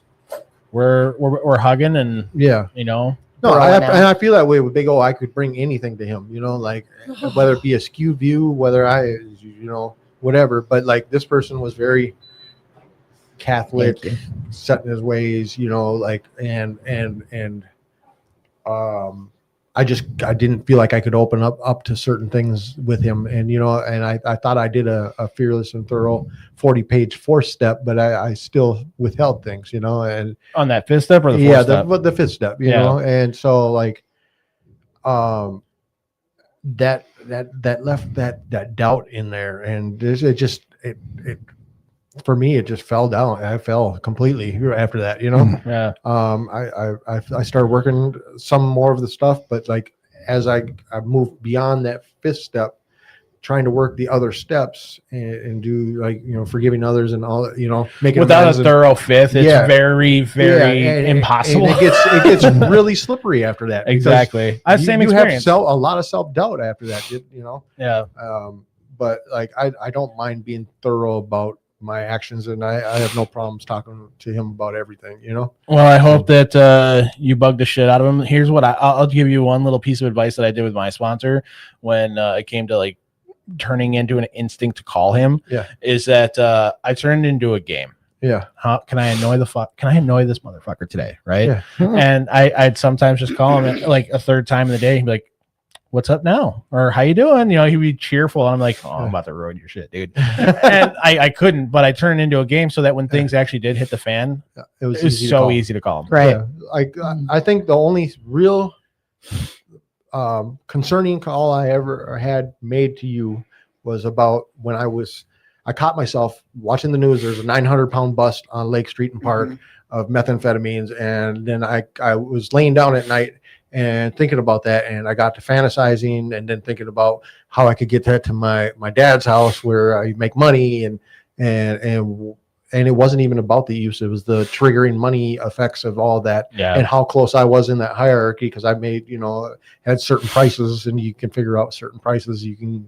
we're hugging and No, I feel that way with Big O. I could bring anything to him, like whether it be a skew view, whether whatever. But like this person was very Catholic, set in his ways, I didn't feel like I could open up to certain things with him. And, and I thought I did a fearless and thorough 40-page 4th step, but I still withheld things, and on that 5th step or the 4th step? The 5th step, you know? And so like, that left that doubt in there. And it for me, it just fell down. I fell completely after that, I started working some more of the stuff, but like as I moved beyond that 5th step, trying to work the other steps and do like, forgiving others and all, making without a thorough 5th, it's very, very impossible. And it gets really slippery after that. Exactly. I same experience. You have a lot of self-doubt after that, Yeah. But like, I don't mind being thorough about my actions, and I have no problems talking to him about everything, Well, I hope that you bug the shit out of him. Here's what I'll give you one little piece of advice that I did with my sponsor when it came to like turning into an instinct to call him. Is that I turned into a game. How can I annoy this motherfucker today, right? And I'd sometimes just call him like a third time in the day and be like, what's up now? Or how you doing? He'd be cheerful. And I'm like, I'm about to ruin your shit, dude. And I couldn't, but I turned into a game so that when things actually did hit the fan, it was so easy to call him. Right. I think the only real concerning call I ever had made to you was about when I caught myself watching the news. There's a 900-pound bust on Lake Street and Park of methamphetamines. And then I was laying down at night and thinking about that, and I got to fantasizing and then thinking about how I could get that to my dad's house where I make money, and it wasn't even about the use. It was the triggering money effects of all that, and how close I was in that hierarchy, because I made, had certain prices, and you can figure out certain prices. You can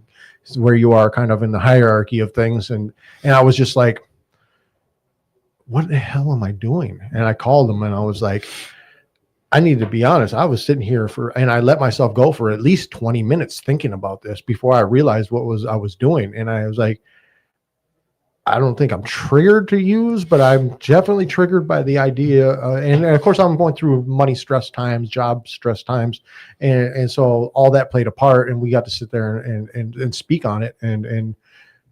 where you are kind of in the hierarchy of things, and I was just like, what the hell am I doing? And I called him, and I was like, I need to be honest. I was sitting here and I let myself go for at least 20 minutes thinking about this before I realized what I was doing. And I was like, I don't think I'm triggered to use, but I'm definitely triggered by the idea. And of course, I'm going through money stress times, job stress times. And so all that played a part, and we got to sit there and speak on it. And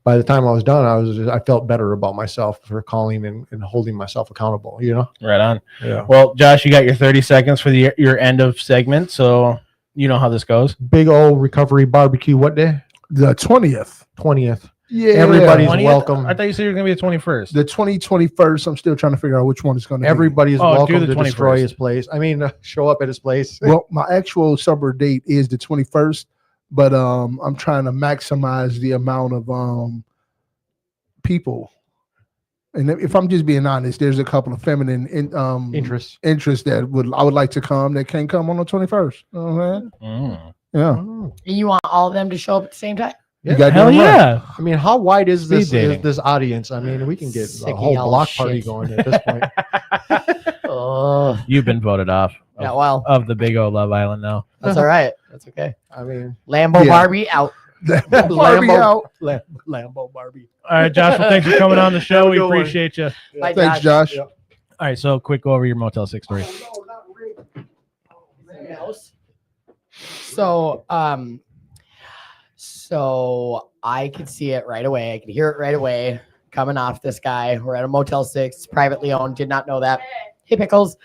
by the time I was done, I felt better about myself for calling and holding myself accountable, Right on. Yeah. Well, Josh, you got your 30 seconds for your end of segment. So you know how this goes. Big old recovery barbecue. What day? The 20th. 20th. Yeah. Everybody's 20th? welcome. I thought you said you were going to be the 21st. The 21st. I'm still trying to figure out which one is going to be. Everybody's welcome do the to 21st. destroy his place. I mean, show up at his place. Well, my actual summer date is the 21st, but I'm trying to maximize the amount of people. And if I'm just being honest, there's a couple of feminine interests that I would like to come that can't come on the 21st. You know what I'm saying? Yeah. And you want all of them to show up at the same time? You got Hell that right. yeah. I mean, how wide is Speed this audience? I mean, we can get Sick a whole yell block shit. party going at this point. Oh, You've been voted off yeah, well, of the Big O Love Island now. that's all right. That's okay. I mean, Lambo Barbie out. Barbie out. Lambo Barbie. All right, Josh, well, thanks for coming on the show. We Good one. appreciate you. Bye, Thanks, Josh. Yeah. All right, so quick go over your Motel 6 story. So I could see it right away. I could hear it right away coming off this guy. We're at a Motel 6, privately owned. Did not know that. Hey, Pickles.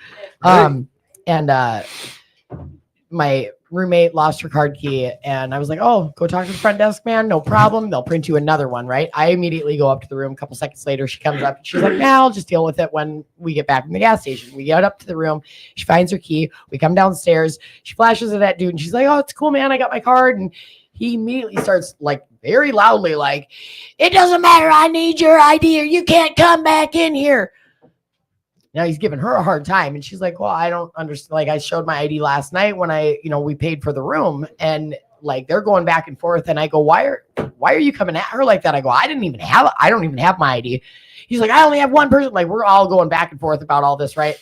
My roommate lost her card key, and I was like, oh, go talk to the front desk man. No problem. They'll print you another one, right? I immediately go up to the room. A couple seconds later, she comes up. And she's like, nah, I'll just deal with it when we get back from the gas station. We get up to the room. She finds her key. We come downstairs. She flashes at that dude, and she's like, oh, it's cool, man. I got my card. And he immediately starts like very loudly, like, it doesn't matter. I need your ID or you can't come back in here. Now he's giving her a hard time. And she's like, well, I don't understand. Like, I showed my ID last night when we paid for the room, and like they're going back and forth. And I go, why are you coming at her like that? I go, I don't even have my ID. He's like, I only have one person. Like, we're all going back and forth about all this, right?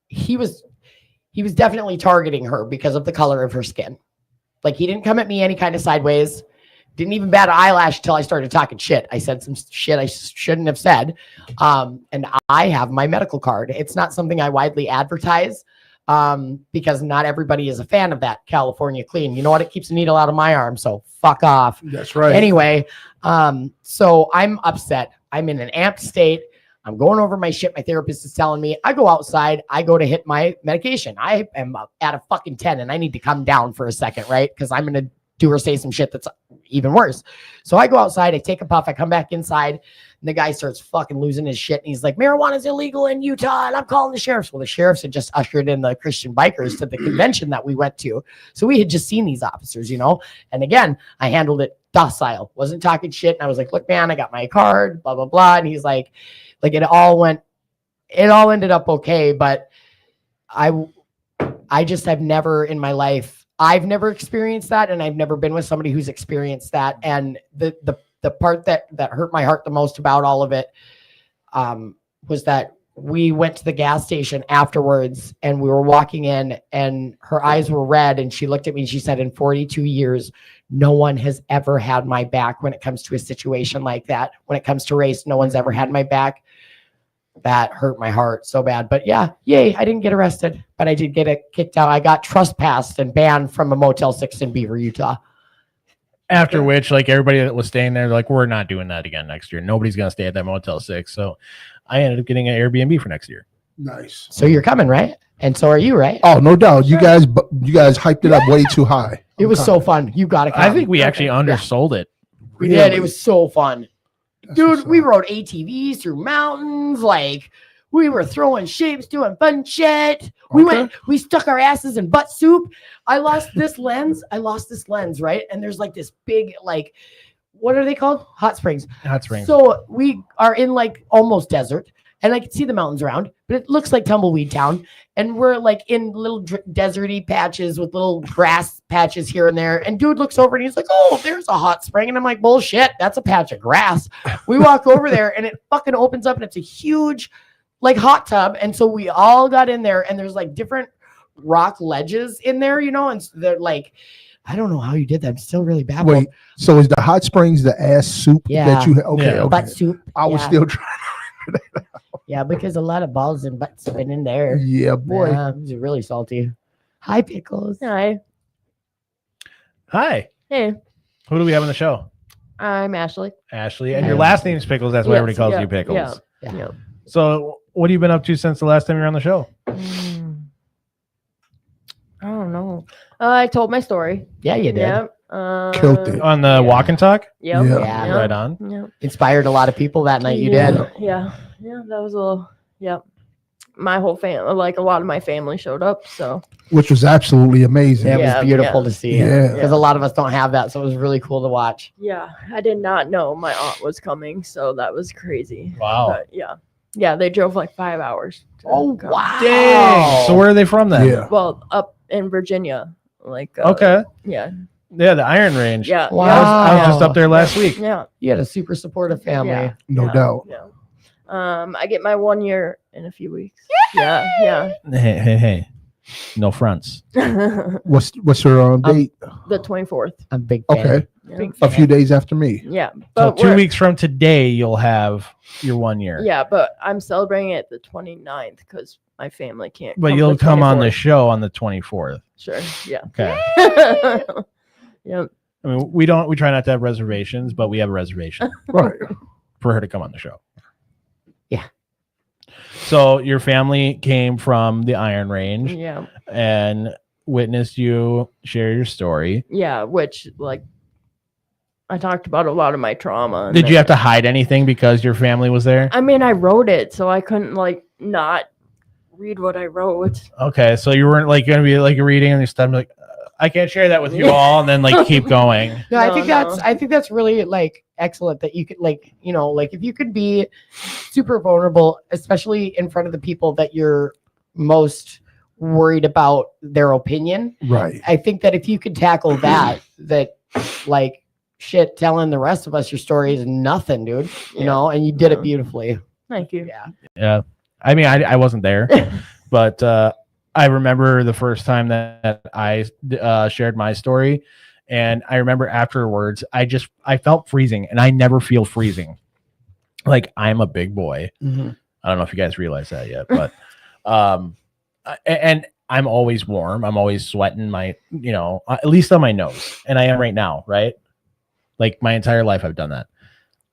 He was definitely targeting her because of the color of her skin. Like, he didn't come at me any kind of sideways. Didn't even bat an eyelash until I started talking shit. I said some shit I shouldn't have said. And I have my medical card. It's not something I widely advertise because not everybody is a fan of that California clean. You know what? It keeps a needle out of my arm. So fuck off. That's right. Anyway, so I'm upset. I'm in an amped state. I'm going over my shit. My therapist is telling me. I go outside. I go to hit my medication. I am at a fucking 10 and I need to come down for a second, right? Because I'm going to do or say some shit that's even worse. So I go outside. I take a puff. I come back inside. And the guy starts fucking losing his shit. And he's like, marijuana is illegal in Utah. And I'm calling the sheriffs. Well, the sheriffs had just ushered in the Christian bikers to the convention that we went to. So we had just seen these officers, And again, I handled it docile. Wasn't talking shit. And I was like, look, man, I got my card, blah, blah, blah. And he's like it all ended up okay. But I just have never in my life, I've never experienced that. And I've never been with somebody who's experienced that. And the part that hurt my heart the most about all of it was that we went to the gas station afterwards and we were walking in and her eyes were red. And she looked at me and she said, in 42 years, no one has ever had my back when it comes to a situation like that. When it comes to race, no one's ever had my back. That hurt my heart so bad. But yeah, yay, I didn't get arrested, but I did get kicked out. I got trespassed and banned from a Motel 6 in Beaver, Utah. After which, like, everybody that was staying there, like, we're not doing that again next year. Nobody's going to stay at that Motel 6. So I ended up getting an Airbnb for next year. Nice. So you're coming, right? And so are you, right? Oh, no doubt. You guys hyped it up way too high. It was so fun. You got to come. I think we actually undersold it. We did. It was so fun. That's Dude, we rode ATVs through mountains. Like, we were throwing shapes, doing fun shit. We stuck our asses in butt soup. I lost this lens, right? And there's like this big, like, what are they called? Hot springs. Hot springs. So we are in like almost desert. And I can see the mountains around, but it looks like Tumbleweed Town. And we're like in little deserty patches with little grass patches here and there. And dude looks over and he's like, oh, there's a hot spring. And I'm like, bullshit, that's a patch of grass. We walk over there and it fucking opens up and it's a huge like hot tub. And so we all got in there and there's like different rock ledges in there, And so they're like, I don't know how you did that. I'm still really baffled. Wait, so is the hot springs the ass soup that you Yeah. okay. Butt soup. I was still trying. Yeah, because a lot of balls and butts have been in there. Yeah, boy. Yeah, it was really salty. Hi, Pickles. Hi. Hi. Hey, Who do we have on the show? I'm Ashley. Ashley. And your last name's Pickles. That's why everybody calls you Pickles. Yeah. So what have you been up to since the last time you were on the show? I don't know. I told my story. Yeah, you did. Yep. Killed it. On the walk and talk? Yep. Yeah. Yeah. Right on. Yep. Inspired a lot of people that night. You yeah. did. Yeah. Yeah. That was a little. Yep. My whole family, like a lot of my family, showed up. So Which was absolutely amazing. It Yeah, was beautiful yeah. to see. Yeah. Because a lot of us don't have that, so it was really cool to watch. yeah, I did not know my aunt was coming, so that was crazy. Wow. But yeah, they drove like 5 hours. to Oh come. wow! Dang. So where are they from then? Yeah. Well, up in Virginia, like Okay. yeah, Yeah, the Iron Range. yeah, Wow. I was just up there last week. yeah, You had a super supportive family. Yeah. No yeah, doubt. Yeah. I get my 1 year in a few weeks. Yeah, Hey. No fronts. yeah. What's your date? The 24th. I'm a big fan. Okay. Yeah. Big A fan. few days after me. Yeah, So but 2 we're- weeks from today, you'll have your 1 year. Yeah, but I'm celebrating it the 29th because my family can't. But come you'll the come on the 24th. show on the 24th. Sure. Yeah. Okay. Yep. I mean, we try not to have reservations, but we have a reservation Right. for her to come on the show. Yeah. So your family came from the Iron Range Yeah. and witnessed you share your story. Yeah. Which, like, I talked about a lot of my trauma. and Did you then- have to hide anything because your family was there? I mean, I wrote it, so I couldn't, like, not read what I wrote. Okay, so you weren't like going to be like reading and you start like, I can't share that with you all and then like keep going. No, I No, think no. that's really like excellent that you could like, like if you could be super vulnerable, especially in front of the people that you're most worried about their opinion. Right. I think that if you could tackle that like shit, telling the rest of us your story is nothing, dude. And you did it beautifully. Thank you. Yeah. Yeah. I mean, I wasn't there, but I remember the first time that I shared my story, and I remember afterwards, I felt freezing, and I never feel freezing. Like, I'm a big boy. Mm-hmm. I don't know if you guys realize that yet, but and I'm always warm. I'm always sweating my, at least on my nose, and I am right now, right? Like my entire life, I've done that.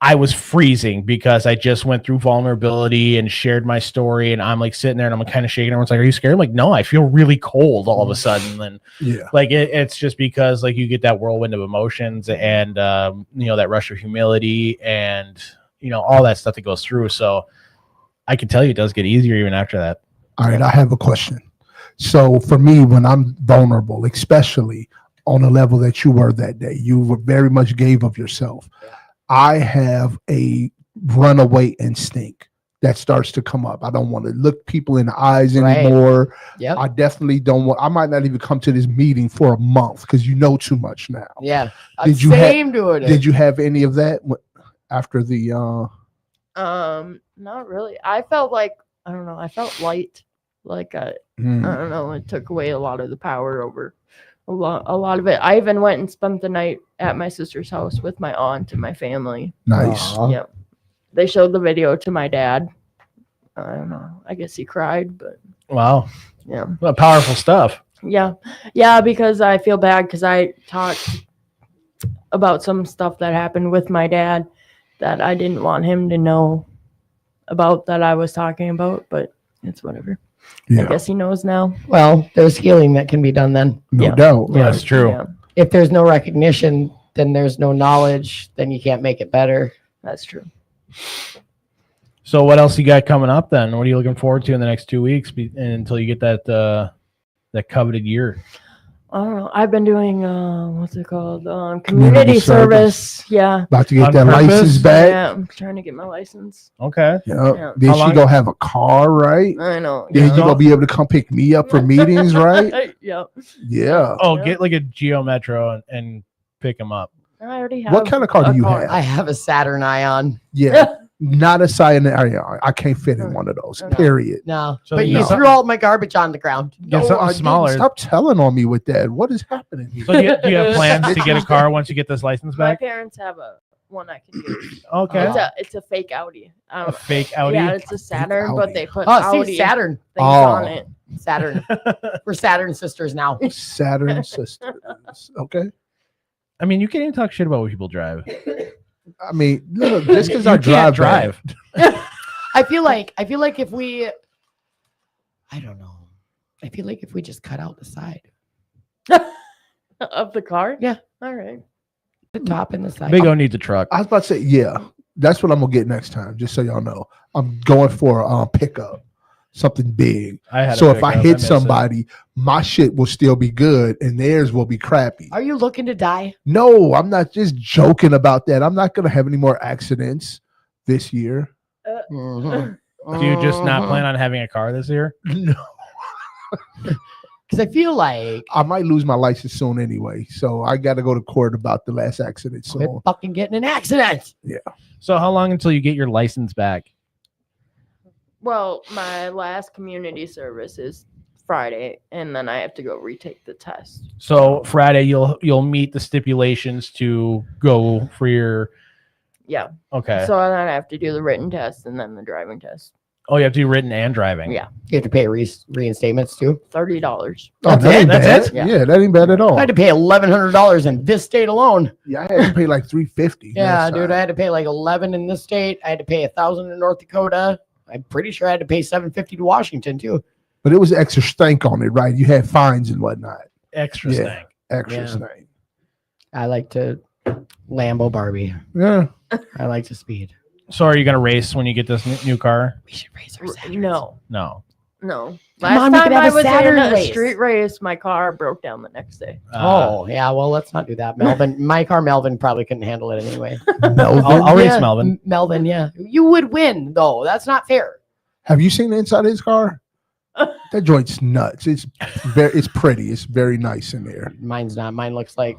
I was freezing because I just went through vulnerability and shared my story, and I'm like sitting there and I'm kind of shaking. Everyone's like, "Are you scared?" I'm like, "No, I feel really cold all of a sudden." And Yeah. like it's just because like you get that whirlwind of emotions and that rush of humility and all that stuff that goes through. So I can tell you, it does get easier even after that. All right, I have a question. So for me, when I'm vulnerable, especially on a level that you were that day, you were very much gave of yourself. I have a runaway instinct that starts to come up. I don't want to look people in the eyes anymore. Yep. I definitely don't want. I might not even come to this meeting for a month because you know too much now. Yeah. Did you Same doing it. Did you have any of that after the? Not really. I felt like I don't know. I felt light. Like I don't know. It took away a lot of the power over a lot of it. I even went and spent the night at my sister's house with my aunt and my family. Nice. Yeah. They showed the video to my dad. I don't know. I guess he cried, but Wow. yeah. Well, powerful stuff. Yeah. Yeah, because I feel bad because I talked about some stuff that happened with my dad that I didn't want him to know about that I was talking about, but it's whatever. Yeah. I guess he knows now. Well, there's healing that can be done then. No doubt. Yeah, that's true. Yeah, If there's no recognition, then there's no knowledge, then you can't make it better. that's true. So what else you got coming up then? What are you looking forward to in the next 2 weeks until you get that coveted year? I don't know. I've been doing what's it called? Community service. Yeah. About to get On that purpose? license back. Yeah, I'm trying to get my license. Okay. Yeah. Yeah. Then How she long- gonna have a car, right? I know. Then Yeah. you gonna be able to come pick me up for meetings, right? Yeah. Yeah. Oh, Yeah. get like a Geo Metro and pick them up. I already have. What kind of car do a you car. have? I have a Saturn Ion. Yeah. Not a cyanide. I can't fit in one of those. No. Period. No. So but you you get threw all my garbage on the ground. Get something dude, smaller. Stop telling on me with that. What is happening here? So do you have plans to get a car once you get this license My back? parents have one I can use. Okay. It's a fake Audi. I don't A know. fake Audi? Yeah, it's a Saturn, but Audi. they put Oh, Audi see, Saturn. things on it. Saturn. We're Saturn sisters now. Saturn sisters. Okay. I mean, you can't even talk shit about what people drive. I mean, look, just because I You can't drive. I feel like if we, I don't know. I feel like if we just cut out the side, Of the car? Yeah. All right. the top and the side. Big O needs a truck. I was about to say, yeah, that's what I'm gonna get next time. Just so y'all know, I'm going for a pickup, something big. I had. So a if I pickup, hit miss it. somebody, my shit will still be good, and theirs will be crappy. Are you looking to die? No, I'm not just joking about that. I'm not gonna have any more accidents this year. Mhm. do you just not Mhm. plan on having a car this year? No, Because I feel like I might lose my license soon anyway. So I got to go to court about the last accident. quit So fucking getting in accidents. So how long until you get your license back? Well, my last community service is Friday, and then I have to go retake the test. So Friday you'll meet the stipulations to go for your. Yeah. Okay. So then I have to do the written test and then the driving test. Oh, you have to do written and driving. Yeah. You have to pay reinstatements too. $30. oh, That's that it? ain't That's bad. it? Yeah, that ain't bad at all. I had to pay $1,100 in this state alone. Yeah, I had to pay like $350. Yeah, last dude, time. I had to pay like 11 in this state. I had to pay 1,000 in North Dakota. I'm pretty sure I had to pay $750 to Washington too. But it was extra stank on it, right? You had fines and whatnot. Extra Yeah. stank. Extra Yeah. stank. I like to Lambo Barbie. Yeah. I like to speed. So are you gonna race when you get this new car? We should raise our Saturns. No. No. No. Come Last on, we time could have I a was Saturn in a race. street race, my car broke down the next day. Oh, yeah. Well, let's not do that. Melvin, my car, Melvin probably couldn't handle it anyway. I'll race Yeah, Melvin. Melvin, yeah. You would win, though. That's not fair. Have you seen the inside of his car? That joint's nuts. It's pretty. It's very nice in there. Mine's not. Mine looks like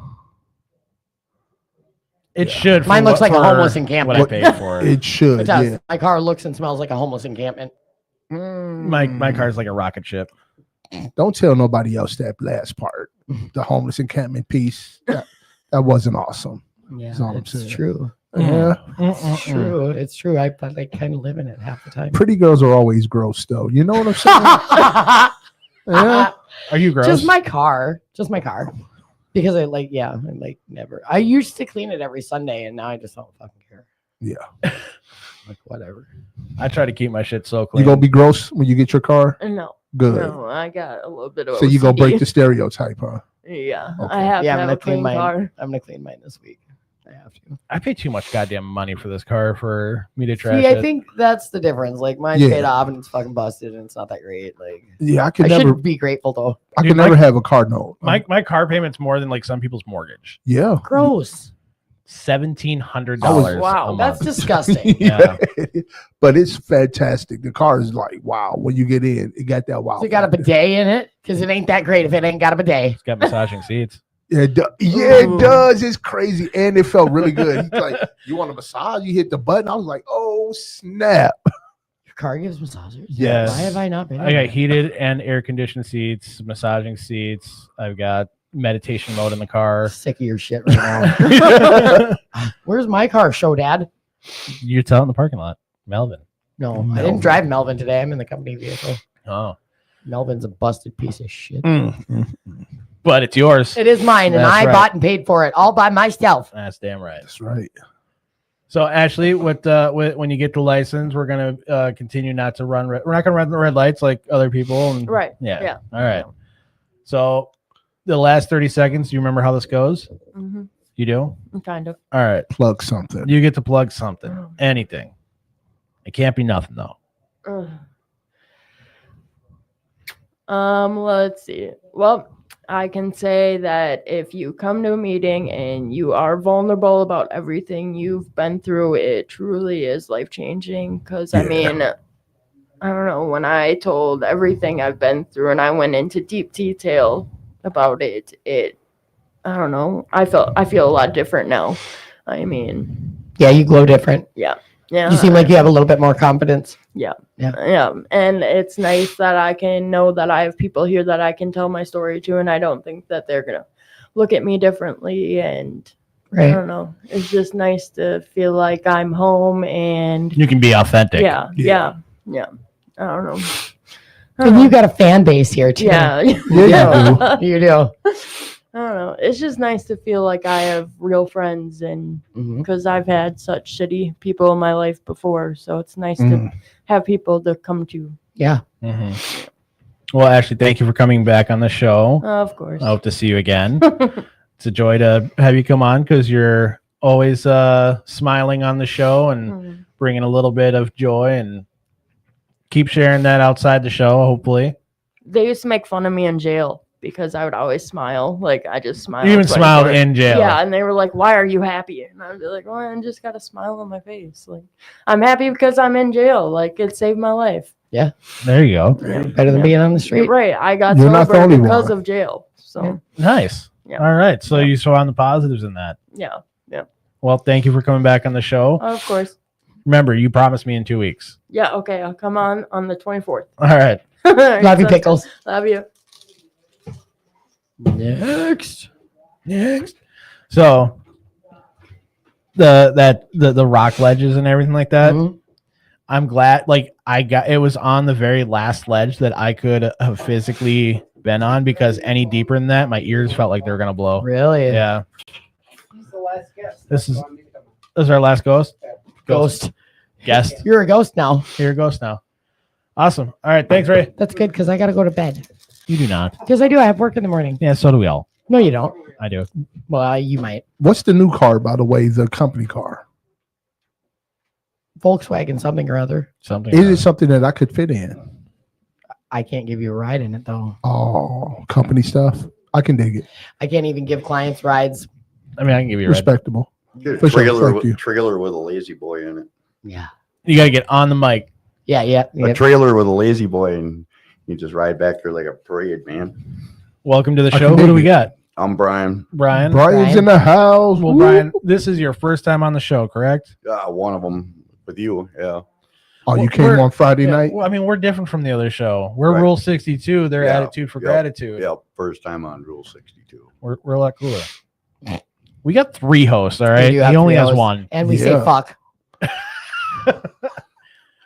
It should. Mine for looks what- like a for homeless encampment. What I paid for it. It should. it does. Yeah. My car looks and smells like a homeless encampment. My car's like a rocket ship. Don't tell nobody else that last part. The homeless encampment piece. That wasn't awesome. Yeah, That's all I'm it's saying. true. Yeah. It's true. It's true. I like kind of live in it half the time. Pretty girls are always gross, though. You know what I'm saying? Yeah. Are you gross? Just my car. Because I never. I used to clean it every Sunday, and now I just don't fucking care. Yeah. Like whatever. I try to keep my shit so clean. You gonna be gross when you get your car? No. Good. No, I got a little bit of So you gonna OCD. break the stereotype, huh? Yeah. Okay. I have Yeah, to I'm have gonna a clean clean mine. car. I'm gonna clean mine this week. I have to. I pay too much goddamn money for this car for me to trash See, it. I think that's the difference. Like mine's Yeah. paid off and it's fucking busted and it's not that great. Like Yeah, I I could never. should be grateful though. I Dude, could never my- have a car note. my car payment's more than like some people's mortgage. Yeah. Gross. $1,700. Wow, a that's month. disgusting. Yeah. But it's fantastic. The car is like wow. When you get in, it got that wow. So you got a factor. bidet in it? Because it ain't that great if it ain't got a bidet. It's got massaging seats. Yeah, it does. It's crazy, and it felt really good. He's like, "You want a massage?" You hit the button. I was like, "Oh snap!" Your car gives massages? Yes. Why have I not been? I got heated and air conditioned seats, massaging seats. I've got meditation mode in the car. Sick of your shit right now. Where's my car show, Dad? You're out in the parking lot, Melvin. No, I Melvin. didn't drive Melvin today. I'm in the company vehicle. Oh, Melvin's a busted piece of shit. but it's yours. It is mine, and That's I right. bought and paid for it all by myself. That's damn right. That's right. So Ashley, with when you get the license, we're gonna continue not to run. We're not gonna run the red lights like other people. And, Right. Yeah. Yeah. All right. So the last 30 seconds. Do you remember how this goes? Mm-hmm. You do. Kind of. All right. Plug something. You get to plug something. Anything. It can't be nothing though. Ugh. Let's see. Well, I can say that if you come to a meeting and you are vulnerable about everything you've been through, it truly is life-changing. Because, I mean, I don't know, when I told everything I've been through and I went into deep detail about it, I don't know, I feel a lot different now. I mean, Yeah, you glow different. yeah. You seem like you have a little bit more confidence. Yeah, and it's nice that I can know that I have people here that I can tell my story to, and I don't think that they're gonna look at me differently. And I Right. don't know, it's just nice to feel like I'm home. And You can be authentic. yeah. I don't know. I And don't you know. got a fan base here too. Yeah, Yeah, You do. I don't know. It's just nice to feel like I have real friends, and Mhm. because I've had such shitty people in my life before, so it's nice to Mm. have people to come to. Yeah. Mhm. Well, Ashley, thank you for coming back on the show. Of course. I hope to see you again. It's a joy to have you come on because you're always smiling on the show and Mm. bringing a little bit of joy, and keep sharing that outside the show, hopefully. They used to make fun of me in jail because I would always smile. Like I just smiled. You even smiled 24. in jail. Yeah, and they were like, "Why are you happy?" And I'd be like, "Well, I just got a smile on my face. Like I'm happy because I'm in jail. Like it saved my life." There you go. Better than being on the street. Right. I got You're not the sober only because one. of jail. So Nice. Yeah. All right. So you saw the positives in that. yeah, Well, thank you for coming back on the show. of course. Remember, you promised me in 2 weeks. Yeah. Okay. I'll come on the 24th. All right. Love you, pickles. Love you. Next. So the rock ledges and everything like that. Mhm. I'm glad. Like it was on the very last ledge that I could have physically been on, because any deeper than that, my ears felt like they were gonna blow. Really? Yeah. This is our last ghost. Ghost. Guest. You're a ghost now. Here goes now. Awesome. All right. Thanks, Ray. That's good because I got to go to bed. You do not. Because I do. I have work in the morning. Yeah. So do we all. No, you don't. I do. Well, you might. What's the new car, by the way? The company car. Volkswagen something or other. Something. Is it something that I could fit in? I can't give you a ride in it though. Oh, company stuff. I can dig it. I can't even give clients rides. I mean, I can give you a ride. Respectable. Get a For sure, trailer, thank you. trailer with a lazy boy in it. Yeah. You got to get on the mic. Yeah. A trailer with a lazy boy, and you just ride back there like a parade, man. Welcome to the I show. can Who do dig we it. got? I'm Brian. Brian. Brian's in the house. Well, Woo. Brian, this is your first time on the show, correct? One of them with you. Yeah. Oh, you We're- came on Friday Yeah, night? well, I mean, we're different from the other show. We're Right. Rule 62. They're Yeah, Attitude for yeah, Gratitude. Yeah. First time on Rule 62. We're a lot cooler. We got 3 hosts, all We right? do He have only 3 has hosts. 1. And we Yeah. say fuck.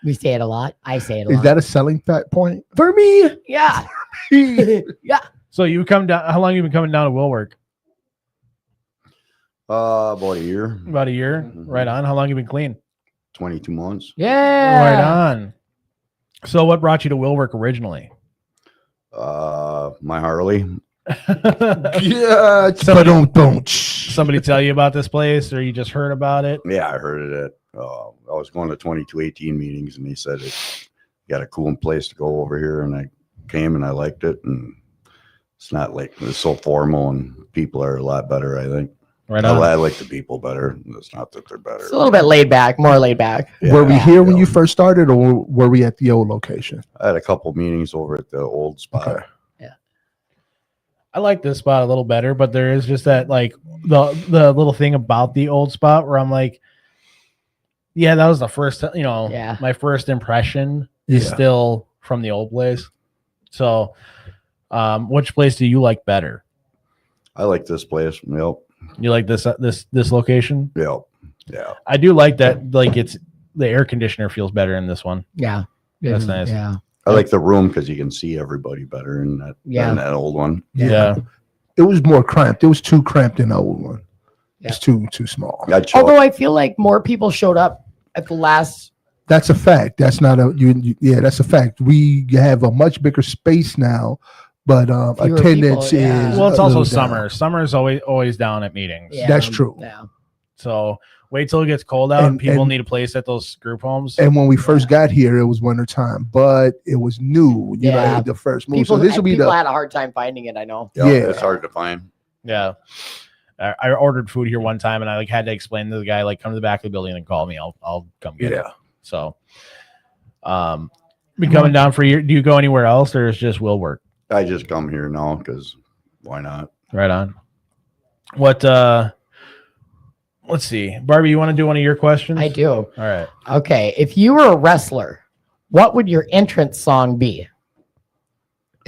We say it a lot. I say it a Is lot. that a selling fat point? for me? Yeah. Yeah. So you come down. How long have you been coming down to Willwork? About a year, About a year. Mhm. Right on. How long have you been clean? 22 months. Yeah. Right on. So what brought you to Willwork originally? My Harley. Yeah. Don't. Somebody tell you about this place, or you just heard about it? Yeah, I heard it. I was going to 2218 meetings, and they said it got a cool place to go over here, and I came and I liked it, and it's not like it's so formal, and people are a lot better. I think Right on. I like the people better. It's not that they're better. It's a little bit laid back, more laid back. Were we Yeah, here when yeah. you first started, or were we at the old location? I had a couple meetings over at the old spot. Okay. I like this spot a little better, but there is just that like the little thing about the old spot where I'm like, yeah, that was the first, Yeah. my first impression is Yeah. still from the old place. So, which place do you like better? I like this place. Yep. You like this location? Yep. Yeah. I do like that. Like it's the air conditioner feels better in this one. Yeah. That's nice. Yeah. I like the room because you can see everybody better in that Yeah. than that old one. Yeah. It was more cramped. It was too cramped in the old one. Yeah. It's too small. I'd show Although I feel like more people showed up at the last. That's a fact. That's not a yeah. That's a fact. We have a much bigger space now, but Fewer attendance people, yeah. is Well, it's a also little summer. down. Summer is always down at meetings. Yeah, That's true. Yeah. So wait till it gets cold out and And- people and- need a place at those group homes. And when we first got here, it was winter time, but it was new. You know, Yeah. the first move. People, So this will be people the had a hard time finding it. I know. Yeah, Yeah. it's hard to find. Yeah. I ordered food here one time and I like had to explain to the guy, like, come to the back of the building and call me. I'll come get it. Yeah. So been coming down for a year. Do you go anywhere else or is just Willwork? I just come here now because why not? Right on. What let's see. Barbie, you want to do one of your questions? I do. All right. Okay. If you were a wrestler, what would your entrance song be?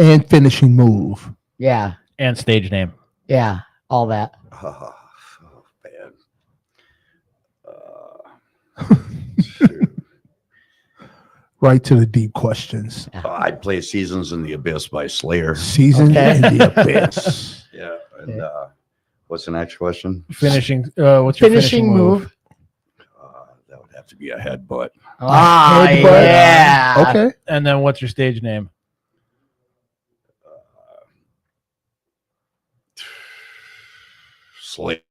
and finishing move. Yeah. And stage name. Yeah. All that. Oh, man. Shoot. Right to the deep questions. I'd play Seasons in the Abyss by Slayer. Season Okay. in the abyss. Yeah. And what's the next question? Finishing what's your Finishing move. That would have to be a headbutt. Ah, Headbutt. yeah. Okay. And then what's your stage name? Slayer.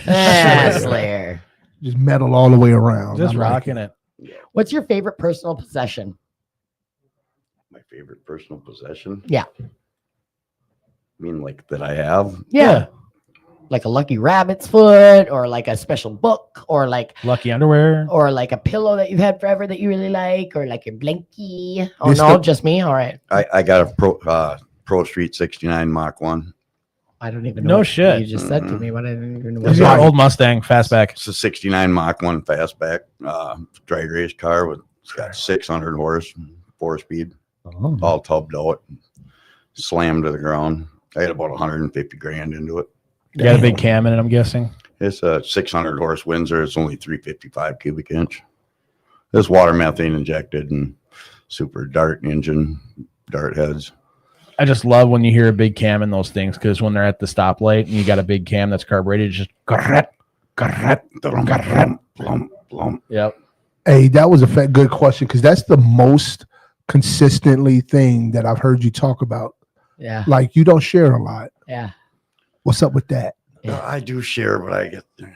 Ah, Slayer. Just metal all the way around. Just I'm like, rocking it. What's your favorite personal possession? My favorite personal possession? Yeah. I mean, like that I have? Yeah. Like a lucky rabbit's foot, or like a special book, or like Lucky underwear. a pillow that you've had forever that you really like, or like your blankie. Oh This no, the- just me. All right. I got a Pro Street 69 Mach 1. I don't even know. No what shit. You just said to me, but I didn't even know. He's what got an it old Mustang fastback. It's a 69 Mach 1 fastback drag race car with it's got 600 horse, 4-speed, was. all tubbed out, slammed to the ground. I had about 150 grand into it. You got a big cam in it, I'm guessing. It's a 600 horse Windsor. It's only 355 cubic inch. It's water methane injected and super dart engine, dart heads. I just love when you hear a big cam in those things because when they're at the stoplight and you got a big cam that's carbureted, it's just Blum, blum. yep. Hey, that was a good question because that's the most consistently thing that I've heard you talk about. Yeah. Like you don't share a lot. Yeah. What's up with that? I do share, but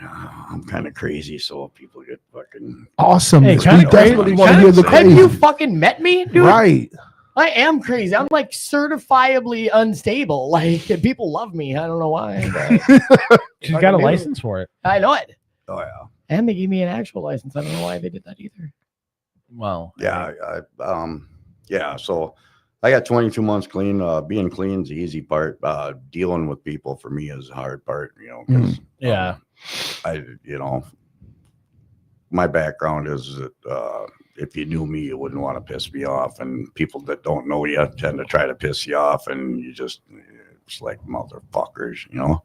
I'm kind of crazy, so people get fucking. Awesomeness. Hey, kinda We definitely crazy. want to hear the Kinda Have crazy. you fucking met me, dude? Right. I am crazy. I'm like certifiably unstable. Like, and people love me. I don't know why. But She's got a license for it. I know it. Oh yeah. And they gave me an actual license. I don't know why they did that either. Well, Yeah. Yeah. So I got 22 months clean. Being clean is the easy part. Dealing with people for me is the hard part, you know, because yeah. My background is that if you knew me, you wouldn't want to piss me off, and people that don't know you tend to try to piss you off, and it's like motherfuckers, you know.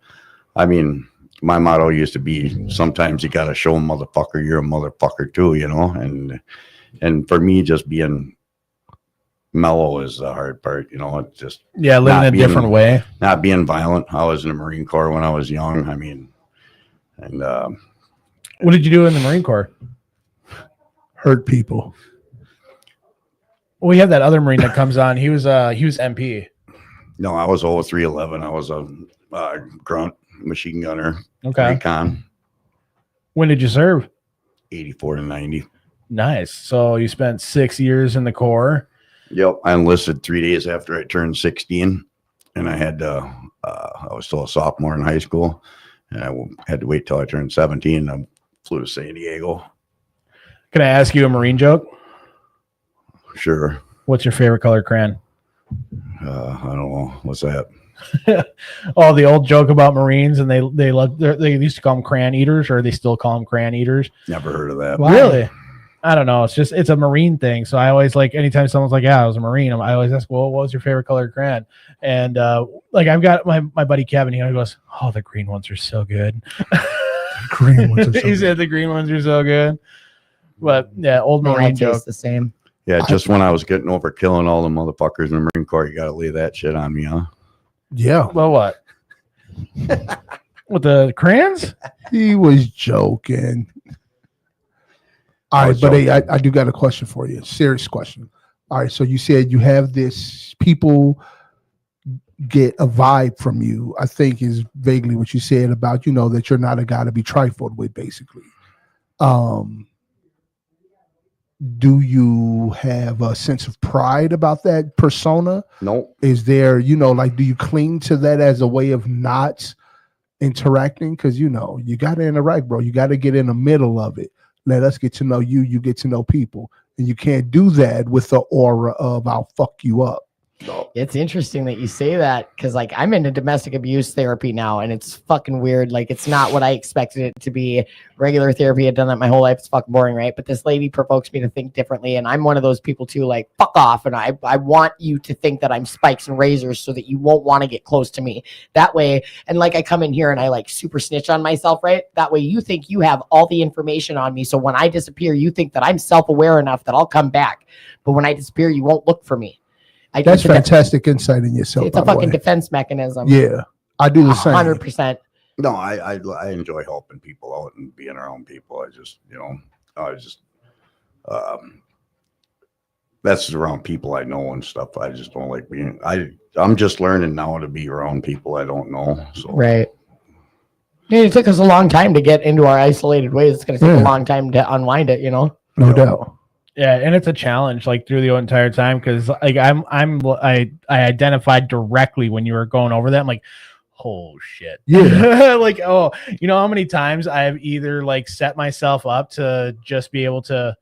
I mean, my motto used to be, sometimes you got to show a motherfucker you're a motherfucker too, you know, and for me, just being mellow is the hard part, you know. It's just living a different way, not being violent. I was in the Marine Corps when I was young. I mean, and what did you do in the Marine Corps? Hurt people. We have that other Marine that comes on. He was MP. no, I was 0311. I was a grunt machine gunner. Okay. Recon. When did you serve? 84 to 90. Nice. So you spent 6 years in the Corps. Yep. I enlisted 3 days after I turned 16, and I had to, I was still a sophomore in high school, and I had to wait till I turned 17. I flew to San Diego. Can I ask you a Marine joke? Sure. What's your favorite color crayon? I don't know. What's that? Oh, the old joke about Marines, and they used to call them crayon eaters, or they still call them crayon eaters. Never heard of that. Why? Really? I don't know. It's a Marine thing. So I always like, anytime someone's like, yeah, I was a Marine, I always ask, well, what was your favorite color crayon? And like, I've got my buddy Kevin, he goes, oh, the green ones are so good. Green ones are so He said the green ones are so good. But yeah, old Marine joke. The same. Yeah, just when I was getting over killing all the motherfuckers in the Marine Corps, you got to lay that shit on me, huh? Yeah. Well, what? With the crayons? He was joking. All right, but hey, I do got a question for you. Serious question. All right, so you said you have this, people get a vibe from you, I think is vaguely what you said about, you know, that you're not a guy to be trifled with, basically. Do you have a sense of pride about that persona? Nope. Is there, you know, like, do you cling to that as a way of not interacting? Because, you know, you got to interact, bro. You got to get in the middle of it. Let us get to know you. You get to know people. And you can't do that with the aura of I'll fuck you up. No. It's interesting that you say that, because like I'm into domestic abuse therapy now, and it's fucking weird. Like, it's not what I expected it to be. Regular therapy, I've done that my whole life. It's fucking boring, right? But this lady provokes me to think differently, and I'm one of those people too, like, fuck off. And I want you to think that I'm spikes and razors so that you won't want to get close to me. That way, and like I come in here and I like super snitch on myself, right? That way you think you have all the information on me. So when I disappear, you think that I'm self-aware enough that I'll come back. But when I disappear, you won't look for me. That's fantastic insight in yourself. It's a fucking defense mechanism. Yeah, I do the same. 100%. No, I enjoy helping people out and being around people. I just, you know, that's around people I know and stuff. I just don't like being, I'm just learning now to be around people I don't know. So. Right. Yeah, it took us a long time to get into our isolated ways. It's going to take a long time to unwind it, you know? No doubt. Yeah, and it's a challenge, like, through the entire time, because like I identified directly when you were going over that. I'm like, oh shit. Yeah. Like, oh, you know how many times I've either like set myself up to just be able to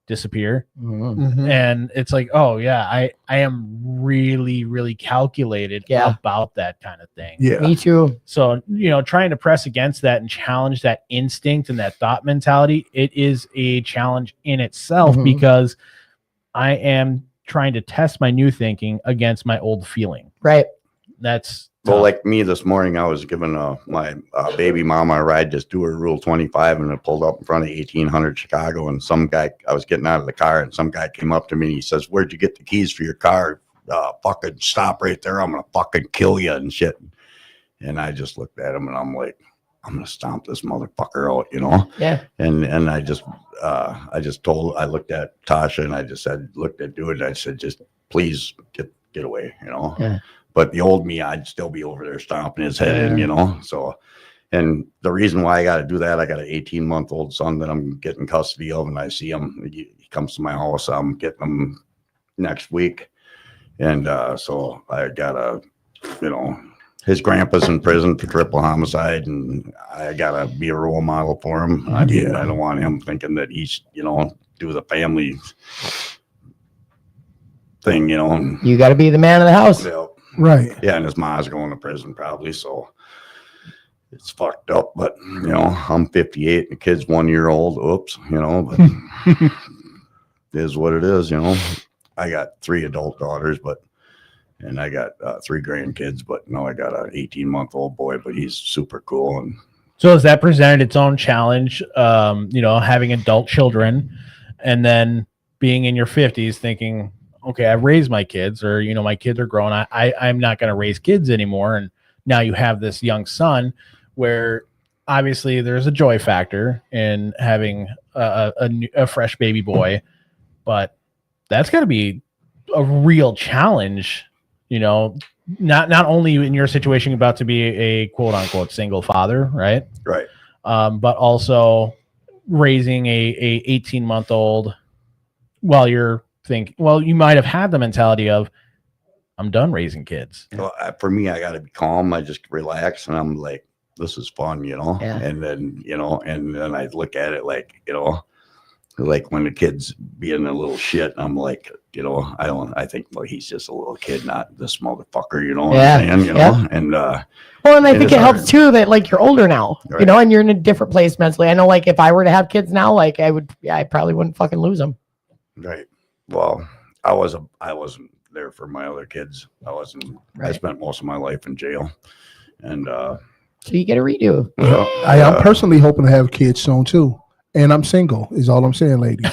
disappear, and it's like, oh yeah, I am really calculated about that kind of thing. Yeah, me too. So, you know, trying to press against that and challenge that instinct and that thought mentality, it is a challenge in itself, because I am trying to test my new thinking against my old feeling. Right. That's well, like me this morning, I was giving my baby mama a ride just do her Rule 25, and it pulled up in front of 1800 Chicago. And some guy, I was getting out of the car, and some guy came up to me and he says, "Where'd you get the keys for your car? Fucking stop right there. I'm going to fucking kill you and shit." And I just looked at him and I'm like, I'm going to stomp this motherfucker out, you know? Yeah. And I looked at Tasha and I just said, looked at dude, and I said, just please get away, you know? Yeah. But the old me, I'd still be over there stomping his head in, you know? So, and the reason why I got to do that, I got an 18-month-old son that I'm getting custody of, and I see him. He comes to my house. I'm getting him next week. And so I got his grandpa's in prison for triple homicide, and I gotta be a role model for him. I mean, I don't want him thinking that he's, do the family thing, and, You got to be the man of the house. Right. Yeah, and his mom's going to prison probably, so it's fucked up. But I'm 58, and the kid's 1 year old. Oops, but it is what it is. I got 3 adult daughters, and I got 3 grandkids, but I got an 18-month-old boy, but he's super cool. And so has that presented its own challenge? Having adult children, and then being in your 50s, thinking, okay, I've raised my kids, or my kids are grown. I'm not going to raise kids anymore. And now you have this young son, where obviously there's a joy factor in having a fresh baby boy, but that's got to be a real challenge. Not only in your situation about to be a quote unquote single father, right? Right. But also raising a 18-month-old while you're you might have had the mentality of, I'm done raising kids. Well, for me, I got to be calm. I just relax, and I'm like, this is fun, Yeah. and then, and then I look at it like, like when the kid's being a little shit, I'm like, I think, well, he's just a little kid, not this motherfucker, what I'm saying, and, Well, and I think it helps too that like you're older now, Right. and you're in a different place mentally. I know, like if I were to have kids now, like I probably wouldn't fucking lose them. Right. Well, I wasn't there for my other kids. I Right. spent most of my life in jail, and So you get a redo. I am personally hoping to have kids soon too. And I'm single, is all I'm saying, ladies.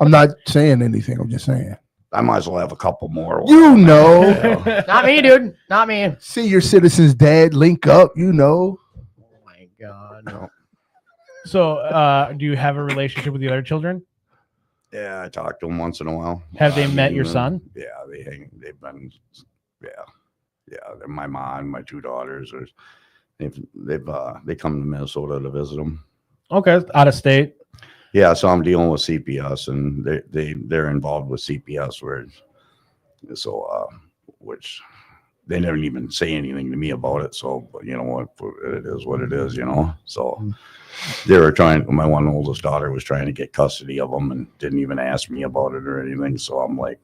I'm not saying anything. I'm just saying. I might as well have a couple more. Not me, dude. Not me. Senior citizens, dad, link up. Oh my God. So do you have a relationship with the other children? Yeah, I talk to them once in a while. Have they met your son? Yeah, they've been. Yeah. They're my mom, my 2 daughters. They come to Minnesota to visit them. Okay, out of state. Yeah, so I'm dealing with CPS, and they're involved with CPS, which they never even say anything to me about it. So, but it is what it is, So they were my one oldest daughter was trying to get custody of them and didn't even ask me about it or anything. So I'm like,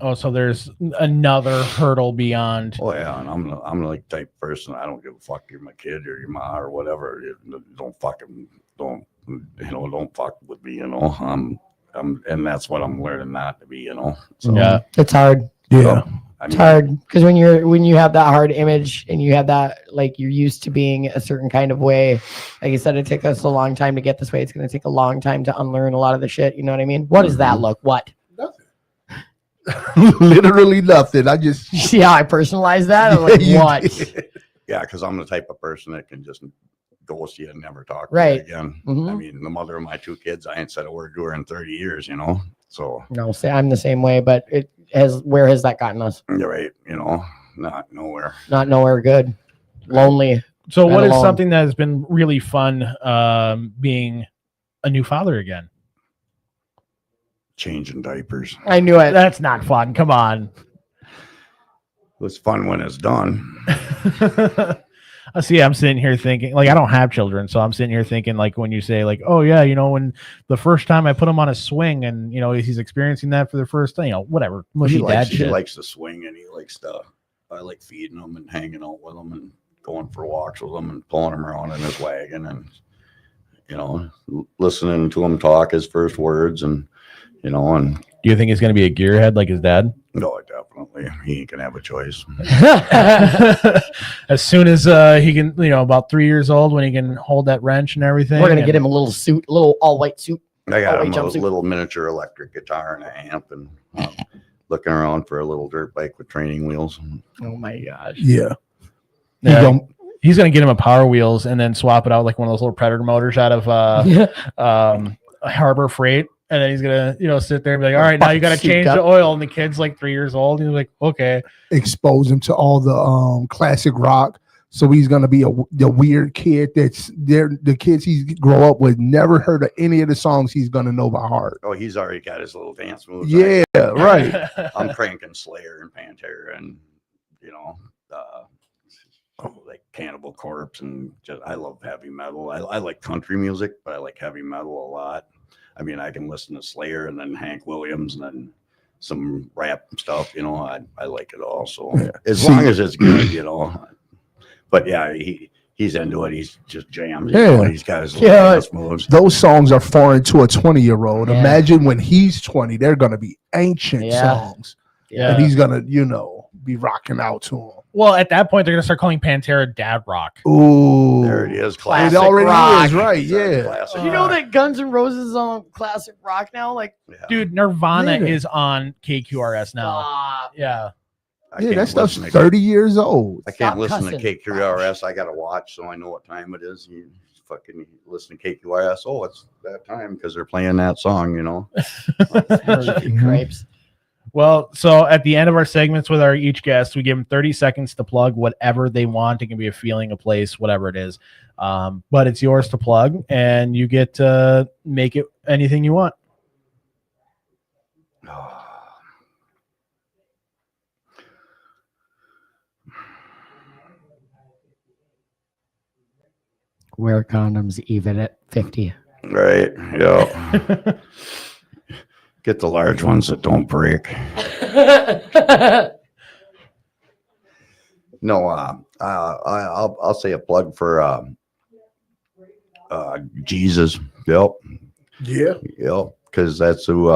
Oh, so there's another hurdle beyond. Oh yeah, and I'm like type of person. I don't give a fuck. You're my kid or your mom or whatever. Don't fuck with me. And that's what I'm learning not to be. So, Yeah, It's hard. Yeah. It's hard because when you have that hard image and you have that, like, you're used to being a certain kind of way. Like I said, it took us a long time to get this way. It's going to take a long time to unlearn a lot of the shit. You know what I mean? What does that look? What? Literally nothing. I just See how I personalize that? I'm like, You what? did. yeah, because I'm the type of person that can just ghost you and never talk to Right. you again. Mhm. I mean, the mother of my 2 kids, I ain't said a word to her in 30 years. So No, say I'm the same way, but where has that gotten us? you're right. Not nowhere. Not nowhere good. Lonely. So what is alone. something that has been really fun being a new father again? Changing diapers. I knew it. That's not fun. Come on. It's fun when it's done. I see. I'm sitting here thinking, like, I don't have children, so I'm sitting here thinking, like, when you say, like, oh yeah, when the first time I put him on a swing, and he's experiencing that for the first time, whatever, mushy dad He shit. likes to swing, and he likes to. I like feeding him and hanging out with him and going for walks with him and pulling him around in his wagon and listening to him talk his first words and. And Do you think he's going to be a gearhead like his dad? no, definitely he ain't gonna have a choice. As soon as he can, about 3 years old, when he can hold that wrench and everything. We're gonna get him a little suit, a little all white suit. I got him a jumpsuit. little miniature electric guitar and a amp, and looking around for a little dirt bike with training wheels. Oh my gosh. Yeah. Yeah, he's going to get him a Power Wheels and then swap it out like one of those little Predator motors out of Harbor Freight. And then he's gonna, sit there and be like, all right, now you got to change the oil. And the kid's like 3 years old. And he's like, okay. Expose him to all the classic rock, So he's gonna be the weird kid that's there. The kids he grow up with never heard of any of the songs he's gonna know by heart. Oh, he's already got his little dance moves. Yeah, right. I'm cranking Slayer and Pantera and like Cannibal Corpse and I love heavy metal. I like country music, but I like heavy metal a lot. I mean, I can listen to Slayer and then Hank Williams and then some rap stuff. I like it all. So as long as it's good, But yeah, he's into it. He's just jams. He's got his little dance moves. Those songs are foreign to a 20-year-old. Yeah. Imagine when he's 20, they're gonna be ancient songs. Yeah. And he's gonna, be rocking out to them. Well, at that point, they're gonna start calling Pantera dad rock. Ooh, there it is. Classic. It already rock. Is, right? Yeah. You know that Guns N' Roses is on classic rock now? Dude, Nirvana is on KQRS now. Yeah. That stuff's 30 years old. I can't listen to KQRS. I got to watch so I know what time it is. You fucking listen to KQRS. Oh, it's that time because they're playing that song, Crepes. Well, so at the end of our segments with our each guest, we give them 30 seconds to plug whatever they want. It can be a feeling, a place, whatever it is. But it's yours to plug, and you get to make it anything you want. Wear condoms even at 50. Right. Yeah. Get the large ones that don't break. No, I'll say a plug for Jesus. Yep. Yeah. Yep. Because that's who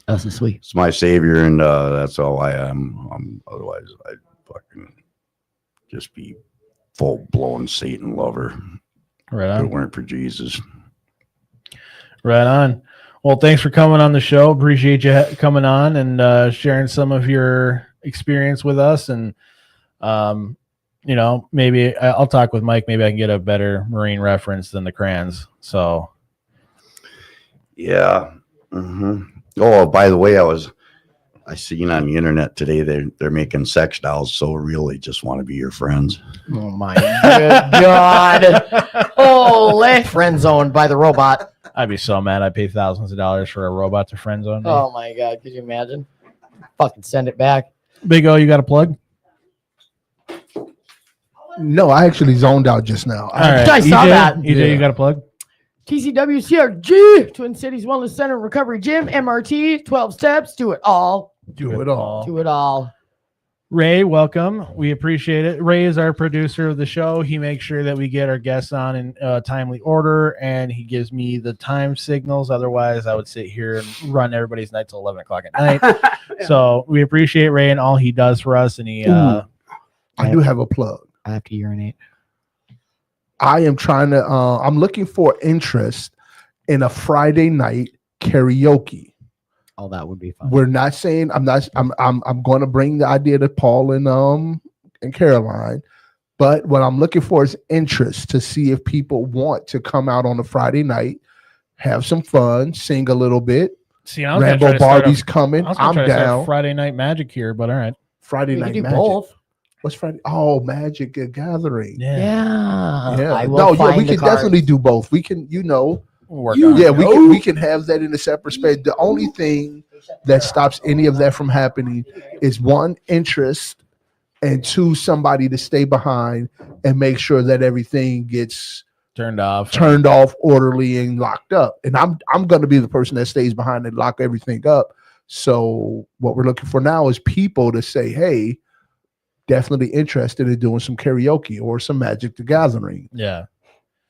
That's sweet. It's my savior, and that's all I am. Otherwise, I'd fucking just be full blown Satan lover. Right on. If it weren't for Jesus. Right on. Well, thanks for coming on the show. Appreciate you coming on and sharing some of your experience with us. And, maybe I'll talk with Mike. Maybe I can get a better Marine reference than the Crayons. So. Yeah. Mm-hmm. Oh, by the way, I seen on the internet today they're making sex dolls so real they just want to be your friends. Oh my good God. Holy friend zoned by the robot. I'd be so mad. I'd pay thousands of dollars for a robot to friend zone me. Oh my God. Could you imagine? Fucking send it back. Big O, you got a plug? No, I actually zoned out just now. All right. I saw that. EJ, you got a plug? TCWCRG, Twin Cities Wellness Center Recovery Gym, MRT, 12 steps, do it all. Do it all. Do it all. Ray, welcome. We appreciate it. Ray is our producer of the show. He makes sure that we get our guests on in timely order, and he gives me the time signals. Otherwise, I would sit here and run everybody's night till 11 o'clock at night. Yeah. So we appreciate Ray and all he does for us. And he, I do have a plug. I have to urinate. I am trying to. I'm looking for interest in a Friday night karaoke. Oh, that would be fun. We're not saying I'm going to bring the idea to Paul and Caroline, but what I'm looking for is interest to see if people want to come out on a Friday night, have some fun, sing a little bit. See, I was Rambo Barbie's coming. I'm down. Friday Night Magic here, but all right. Friday We night can do magic. both. What's Friday? Oh, Magic the Gathering. Yeah. Yeah. I will We find the can cards. definitely do both. We can, We'll work on it. we can have that in a separate space. The only thing that stops any of that from happening is one, interest, and two, somebody to stay behind and make sure that everything gets turned off, orderly, and locked up. And I'm going to be the person that stays behind and lock everything up. So what we're looking for now is people to say, hey, definitely interested in doing some karaoke or some Magic the Gathering. Yeah.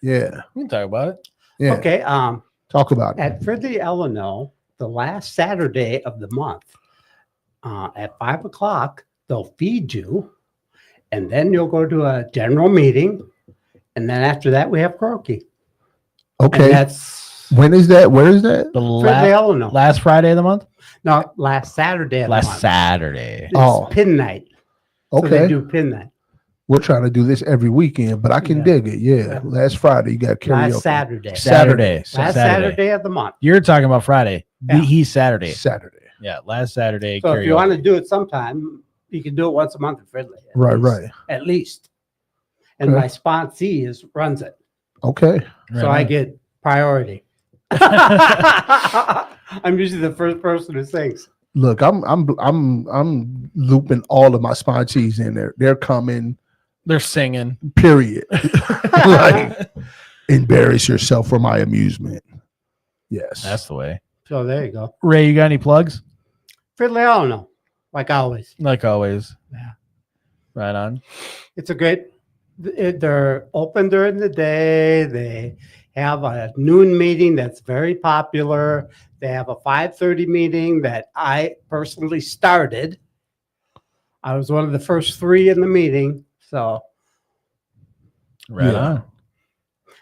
Yeah. We can talk about it. Yeah. Okay. Talk about it. At Fridley, Illinois, the last Saturday of the month, at 5 o'clock, they'll feed you, and then you'll go to a general meeting, and then after that, we have karaoke. Okay. And that's When is that? Where is that? The Fridley, Illinois. last Friday of the month? No, last Saturday of the month. Last Saturday. It's Oh. pin night. So Okay. they do pin night. We're trying to do this every weekend, but I can Yeah. dig it. Yeah. Last Friday, you got karaoke. Last Saturday. Saturday. Last Saturday of the month. You're talking about Friday. Yeah. He's Saturday. Saturday. Yeah, last Saturday. So if karaoke. you want to do it sometime, you can do it once a month at Fridley. Right. At least. and Okay. my sponsee runs it, Okay. so I get priority. I'm usually the first person who sings. Look, I'm looping all of my sponsees in there. They're coming. They're singing. Period. Like, embarrass yourself for my amusement. Yes. That's the way. So there you go. Ray, you got any plugs? Fiddly, I don't know. Like always, Like always. Yeah. Right on. it's a great. They're open during the day. They have a noon meeting that's very popular. They have a 5:30 meeting that I personally started. I was one of the first 3 in the meeting. So, Right Yeah. on.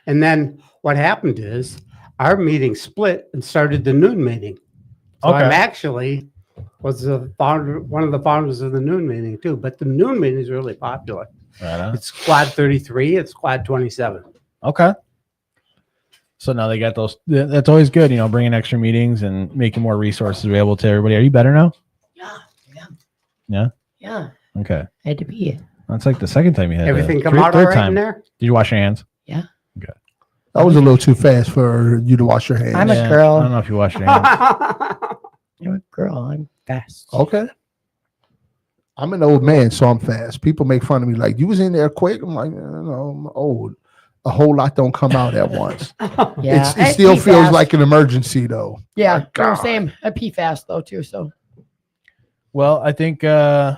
and then what happened is our meeting split and started the noon meeting. So I'm Okay. actually was the founder, one of the founders of the noon meeting too. But the noon meeting is really popular. Right on. It's Squad 33. It's Squad 27. Okay. So now they got those. That's always good, bringing extra meetings and making more resources available to everybody. Are you better now? Yeah. Okay. I had to pee. That's like the second time you had Everything that. come out all Third right time. in there? Did you wash your hands? That was a little too fast for you to wash your hands. I'm a Yeah, girl. I don't know if you washed your hands. I'm a girl. I'm fast. Okay. I'm an old man, so I'm fast. People make fun of me like, you was in there quick. I'm like, no, I'm old. A whole lot don't come out at once. Yeah. It still feels like an emergency, though. Yeah. My God. Same. I pee fast though too. So Well, I think. Do I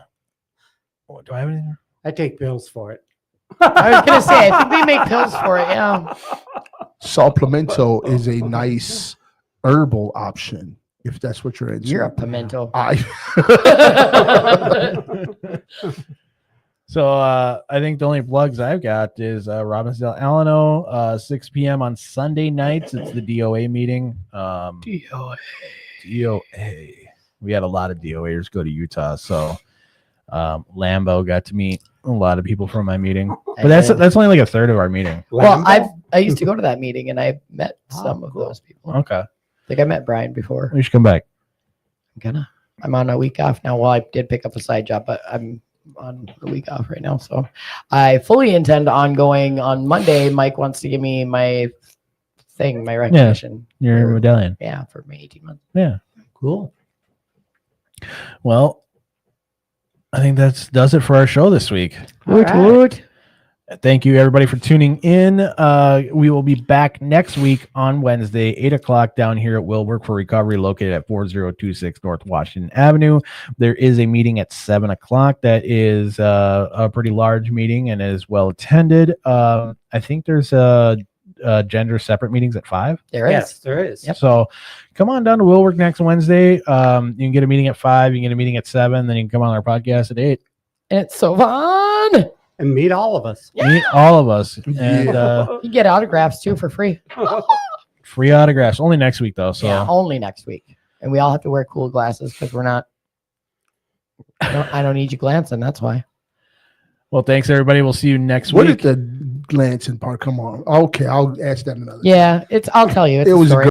have anything? I take pills for it. I was gonna say I think we make pills for it. Yeah. Supplemento is a nice herbal option if that's what you're into. You're a pimento. So I think the only plugs I've got is Robbinsdale Alano, 6 p.m. on Sunday nights. It's the DOA meeting. DOA. We had a lot of DOAers go to Utah, so Lambo got to meet a lot of people from my meeting. But that's only like a third of our meeting. Well, I used to go to that meeting and I met some of those people. Okay, I think I met Brian before. we should come back. I'm on a week off now. Well, I did pick up a side job, but I'm on the week off right now. So I fully intend on going on Monday. Mike wants to give me my thing, my recognition. Your medallion. Yeah, for my 18 months. Yeah. Cool. Well, I think that does it for our show this week. Woot right. woot. Thank you, everybody, for tuning in. We will be back next week on Wednesday, 8 o'clock down here at Will Work for Recovery, located at 4026 North Washington Avenue. There is a meeting at 7 o'clock that is a pretty large meeting and is well attended. I think there's gender separate meetings at 5. There is. Yes, there is. Yep. So come on down to Will Work next Wednesday. You can get a meeting at 5, you can get a meeting at 7, then you can come on our podcast at 8. It's so fun. And meet all of us. Meet all of us. And You get autographs too for free. free autographs. Only next week, though. So Yeah, only next week. And we all have to wear cool glasses because we're not. I don't need you glancing. That's why. well, thanks, everybody. We'll see you next What week. did the glancing part come on? Okay, I'll ask that another time. Yeah, I'll tell you. It's It a was a story.